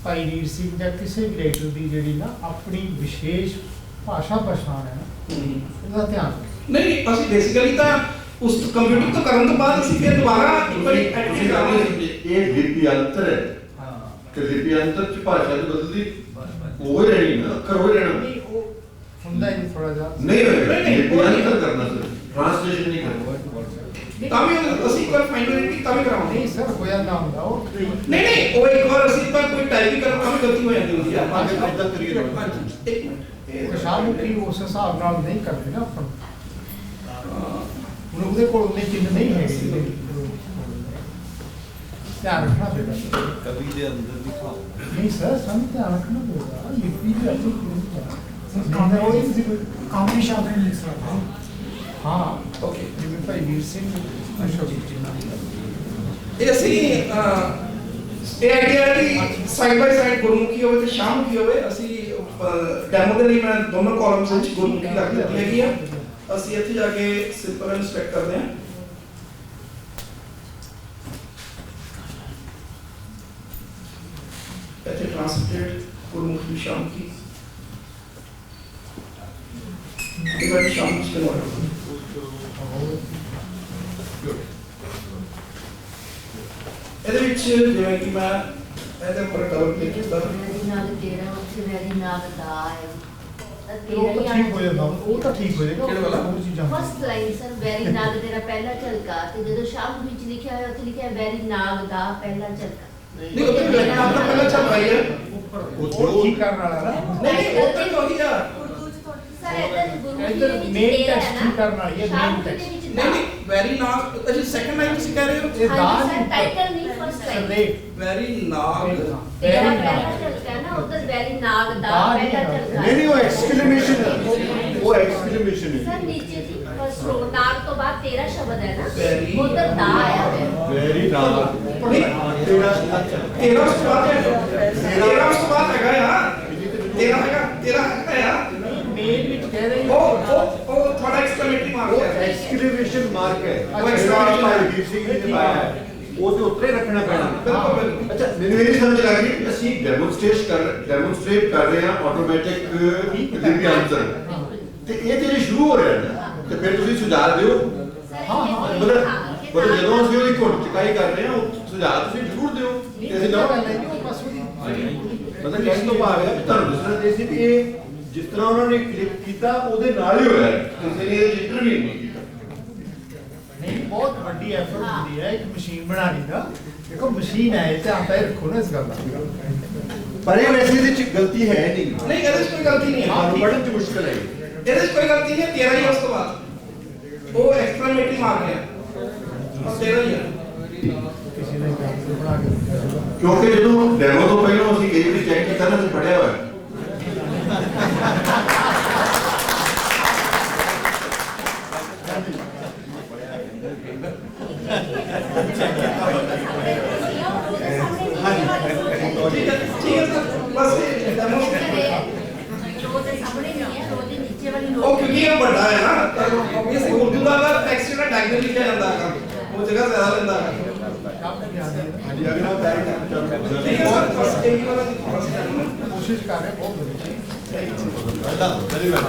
ਭਾਈ ਵੀਰ ਸਿੰਘ ਜਾਂ ਕਿਸੇ ਵੀ ਰਾਈਟਰ ਦੀ ਜਿਹੜੀ ਨਾ ਆਪਣੀ ਵਿਸ਼ੇਸ਼ ਭਾਸ਼ਾ ਪਛਾਣ ਹੈ ਨਾ, ਇਹਦਾ ਧਿਆਨ ਰੱਖੋ। ਨਹੀਂ ਅਸੀਂ ਬੇਸਿਕਲੀ ਤਾਂ ਉਸ ਕੰਪਿਊਟਰ ਤੋਂ ਕਰਨ ਤੋਂ ਬਾਅਦ ਅਸੀਂ ਫਿਰ ਦੁਬਾਰਾ ਇੱਕ ਵਾਰੀ ਐਡਿਟ ਕਰਾਂਗੇ। ਇਹ ਲਿਪਿਅੰਤਰ ਹੈ ਤੇ ਲਿਪਿਅੰਤਰ ਚ ਭਾਸ਼ਾ ਦੀ ਬਦਲਦੀ ਉਹ ਹੀ ਰਹਿਣੀ ਨਾ, ਅੱਖਰ ਉਹ ਹੀ ਰਹਿਣਾ ਨਹੀਂ ਉਹ ਹੁੰਦਾ ਹੀ ਥੋੜਾ ਜਿਹਾ ਨਹੀਂ ਹੋਏਗਾ। ਲਿਪਿਅੰਤਰ ਕਰਨਾ ਸਰ, ਟ੍ਰਾਂਸਲੇਸ਼ਨ ਨਹੀਂ ਕਰਨਾ। ਤਾਂ ਵੀ ਅਸੀਂ ਇੱਕ ਵਾਰ ਫਾਈਨਲਿਟੀ ਤਾਂ ਵੀ ਕਰਾਵਾਂਗੇ। ਨਹੀਂ ਸਰ ਹੋਇਆ ਨਾ ਹੁੰਦਾ ਉਹ ਨਹੀਂ ਉਹ ਇੱਕ ਵਾਰ ਅਸੀਂ ਤਾਂ ਕੋਈ ਟਾਈਪ ਕਰਨ ਤਾਂ ਵੀ ਗਲਤੀ ਹੋ ਜਾਂਦੀ ਹੁੰਦੀ ਹੈ। ਇਦਾਂ ਕਰੀਏ ਇੱਕ ਮਿੰਟ ਸ਼ਾਮੁਖੀ ਉਸ ਹਿਸਾਬ ਨਾਲ ਨਹੀਂ ਕਰਦੇ ਨਾ ਆਪਾਂ ਹੁਣ ਉਹਦੇ ਕੋਲ ਉਹਨੇ ਚਿੰਨ ਨਹੀਂ ਹੈਗੇ। ਧਿਆਨ ਰੱਖਣਾ ਪਏਗਾ ਕਵੀ ਦੇ ਅੰਦਰ ਦਿਖਾਓ। ਨਹੀਂ ਸਰ ਸਾਨੂੰ ਧਿਆਨ ਰੱਖਣਾ ਪਏਗਾ ਲਿਪੀ ਦੀ ਆਪਣੀ ਕਾਮਨੀ ਸ਼ਬਦ ਨਹੀਂ ਲਿਖ ਸਕਦਾ। ਹਾਂ ਓਕੇ ਜਿਵੇਂ ਭਾਈ ਵੀਰ ਸਿੰਘ ਅਸ਼ੋਕ ਇਹ ਅਸੀਂ ਇਹ ਆਈਡੀਆ ਹੈ ਕਿ ਸਾਈਡ ਬਾਈ ਸਾਈਡ ਗੁਰਮੁਖੀ ਹੋਵੇ ਤੇ ਸ਼ਾਮੁਖੀ ਹੋਵੇ। ਅਸੀਂ ਡੈਮੋ ਦੇ ਲਈ ਮੈਂ ਦੋਨੋਂ ਕਾਲਮਸ ਵਿੱਚ ਗੁਰਮੁਖੀ ਰੱਖ ਦਿੱਤੀ ਹੈਗੀ ਆ। ਅਸੀਂ ਇੱਥੇ ਜਾ ਕੇ ਸਿੰਪਲ ਇਨਸਪੈਕਟ ਕਰਦੇ ਹਾਂ। ਇੱਥੇ ਟ੍ਰਾਂਸਲੇਟ ਗੁਰਮੁਖੀ ਸ਼ਾਮੁਖੀ ਇਹ ਵਾਲੀ ਸ਼ਾਮੁਖੀ ਕਨਵਰਟ ਇਹਦੇ ਵਿੱਚ ਜਿਵੇਂ ਕਿ ਮੈਂ ਇਹਦੇ ਉੱਪਰ ਡਬਲ ਕਲਿੱਕ ਕੀਤਾ ਨਾਲ ਤੇਰਾ ਉੱਥੇ ਵੈਰੀ ਨਾਲ ਦਾ ਹੈ ਉਹ ਤਾਂ ਠੀਕ ਹੋ ਜਾਂਦਾ ਉਹ ਤਾਂ ਠੀਕ ਹੋ ਜਾਏਗਾ। ਕਿਹੜੇ ਵਾਲਾ? ਉਹ ਚੀਜ਼ਾਂ ਫਸਟ ਲਾਈਨ ਸਰ ਵੈਰੀ ਨਾਗ ਤੇਰਾ ਪਹਿਲਾ ਝਲਕਾ ਤੇ ਜਦੋਂ ਸ਼ਾਮ ਵਿੱਚ ਲਿਖਿਆ ਹੋਇਆ ਉੱਥੇ ਲਿਖਿਆ ਵੈਰੀ ਨਾਗ ਦਾ ਪਹਿਲਾ ਝਲਕਾ। ਨਹੀਂ ਉਹ ਤਾਂ ਪਹਿਲਾਂ ਚੱਲ ਰਹੀ ਹੈ। ਉਹ ਠੀਕ ਕਰਨ ਵਾਲਾ ਨਾ ਨਹੀਂ ਉਹ ਤਾਂ ਉਹੀ ਆ। ਸਰ ਇਹਦਾ ਗੁਰਮੁਖੀ ਇੱਧਰ ਦੇ ਵਿੱਚ main ਤੇਰਾ text ਹੈ ਠੀਕ ਕਰਨ ਵਾਲੀ ਹੈ, main ਸ਼ਾਮ ਦੇ text। ਵਿੱਚ ਨਹੀਂ ਵੈਰੀ ਨਾਗ ਅਸੀਂ ਸੈਕੰਡ ਲਾਈਨ ਤੁਸੀਂ ਕਹਿ ਰਹੇ ਹੋ ਇਹ ਦਾਲ ਸਰ ਟਾਈਟਲ ਨਹੀਂ ਫਸਟ ਲਾਈਨ ਸਰਲੇਖ ਵੈਰੀ ਨਾਗ ਤੇਰਾ ਪਹਿਲਾ ਝਲਕਾ ਹੈ ਨਾ ਉਧਰ ਵੈਰੀ ਨਾਗ ਦਾ ਪਹਿਲਾ ਝਲਕਾ ਨਹੀਂ ਉਹ ਐਕਸਕਲੇਮੇਸ਼ਨ ਹੈ, ਉਹ ਐਕਸਕਲੇਮੇਸ਼ਨ ਹੈ। ਸਰ ਨੀਚੇ ਜੀ ਫਸਟ ਰੋ ਨਾਗ ਤੋਂ ਬਾਅਦ ਤੇਰਾ ਸ਼ਬਦ ਹੈ ਨਾ Very- ਉਧਰ ਦਾ ਆਇਆ ਹੋਇਆ ਵੈਰੀ ਨਾਮ ਤੇਰਾ ਅੱਛਾ ਤੇਰਾ ਉਸ ਤੋਂ ਬਾਅਦ ਤੇਰਾ ਉਸ ਤੋਂ ਬਾਅਦ ਹੈਗਾ ਯਾਰ ਤੇਰਾ ਹੈਗਾ ਯਾਰ ਮੇਨ ਵਿੱਚ ਕਹਿ ਰਹੇ ਉਹ ਥੋੜਾ ਐਕਸਕਲੇਮੇਟਰੀ ਮਾਰਕ ਉਹ ਹੈ। ਐਕਸਕਲੇਮੇਸ਼ਨ ਮਾਰਕ ਹੈ। ਉਹ ਜਿਹੜਾ exclamation ਭਾਈ mark ਵੀਰ ਸਿੰਘ ਜੀ ਨੇ ਪਾਇਆ ਹੈ ਉਹ ਤੇ ਉੱਤੇ ਰੱਖਣਾ ਪੈਣਾ। ਬਿਲਕੁਲ ਬਿਲਕੁਲ। ਅੱਛਾ ਮੈਨੂੰ ਇਹ ਸਮਝ ਲੱਗ ਗਈ ਕਿ ਅਸੀਂ ਡੈਮੋਨਸਟ੍ਰੇਟ ਕਰ ਰਹੇ ਹਾਂ ਆਟੋਮੈਟਿਕ ਲਿਪਿਅੰਤਰ ਤੇ ਇਹ ਤੇਰੇ ਸ਼ੁਰੂ ਹੋ ਰਿਹਾ ਨਾ ਤੇ ਫਿਰ ਤੁਸੀਂ ਸੁਝਾਅ ਦਿਓ। ਮਤਲਬ ਜਦੋਂ ਅਸੀਂ ਉਹਦੀ ਘੁੱਟ ਚਕਾਈ ਕਰ ਰਹੇ ਹਾਂ ਉਹ ਸੁਝਾਅ ਤੁਸੀਂ ਜ਼ਰੂਰ ਦਿਓ ਤੇ ਅਸੀਂ ਮਤਲਬ ਕਹਿਣ ਤੋਂ ਭਾਵ ਹੈ ਤੁਹਾਨੂੰ ਦੱਸਣਾ ਦੇ ਸੀ ਕਿ ਇਹ ਜਿਸ ਤਰ੍ਹਾਂ ਉਹਨਾਂ ਨੇ ਕਲਿੱਕ ਕੀਤਾ ਉਹਦੇ ਨਾਲ ਹੀ ਹੋਇਆ ਕਿਸੇ ਨੇ ਇਹ ਇੰਟਰਵਿਊ ਨਹੀਂ ਕੀਤਾ। ਨਹੀਂ ਬਹੁਤ ਵੱਡੀ ਐਫਰਟ ਹੁੰਦੀ ਹੈ ਇੱਕ ਮਸ਼ੀਨ ਬਣਾਉਣੀ ਦਾ। ਦੇਖੋ ਮਸ਼ੀਨ ਹੈ ਇਹ ਧਿਆਨ ਤਾਂ ਇਹ ਰੱਖੋ ਨਾ ਇਸ ਗੱਲ ਦਾ। ਪਰ ਇਹ ਵੈਸੇ ਇਹਦੇ ਚ ਗਲਤੀ ਹੈ ਨਹੀਂ। ਨਹੀਂ ਇਹਦੇ ਵਿੱਚ ਕੋਈ ਗਲਤੀ ਨਹੀਂ ਹੈ। ਤੁਹਾਨੂੰ ਪੜ੍ਹਨ ਚ ਮੁਸ਼ਕਲ ਹੈ। ਇਹਦੇ ਵਿੱਚ ਕੋਈ ਗਲਤੀ ਨਹੀਂ ਹੈ। ਤੇਰਾ ਹੀ ਉਸ ਤੋਂ ਬਾਅਦ ਉਹ ਐਕਸਕਲੇਮੇਟਰੀ ਮਾਰਕ ਹੈ ਉਹ ਤੇਰਾ ਹੀ ਹੈ। ਕਿਸੇ ਨੇ ਕੰਮ ਬਣਾ ਕੇ ਦਿੱਤਾ ਹੋਊਗਾ। ਕਿਉਂਕਿ ਜਦੋਂ ਡੈਮੋ ਤੋਂ ਪਹਿਲਾਂ ਅਸੀਂ ਕਈ ਵਾਰੀ ਚੈੱਕ ਕੀਤਾ ਨਾ ਅਸੀਂ ਪੜਿਆ ਹੋਇਆ। ਠੀਕ ਹੈ ਸਰ ਬਸ ਸਾਹਮਣੇ ਨਹੀਂ ਹੈ, ਰੋਜ਼ ਦੀ ਨੀਚੇ ਵਾਲੀ ਉਹ ਰੋਜ਼ ਕਿਉਂਕਿ ਇਹ ਵੱਡਾ ਹੈ ਨਾ ਤਾਂ ਇਸ ਉਰਦੂ ਦਾ ਟੈਕਸਟ ਜਿਹੜਾ ਡਾਇਗਨਲ ਲਿਖਿਆ ਜਾਂਦਾ ਹੈ ਉਹ ਜਗ੍ਹਾ ਜ਼ਿਆਦਾ ਲੈਂਦਾ ਹੈ ਹਾਂਜੀ ਅਗਰ ਆਪ ਡਾਇਰੈਕਟ ਠੀਕ ਹੈ ਸਰ ਬਸ ਇਹੀ ਵਾਲਾ ਕੋਸ਼ਿਸ਼ ਕਰ ਰਹੇ ਬਹੁਤ ਵਧੀਆ ਵੈਰੀ ਵੈਲ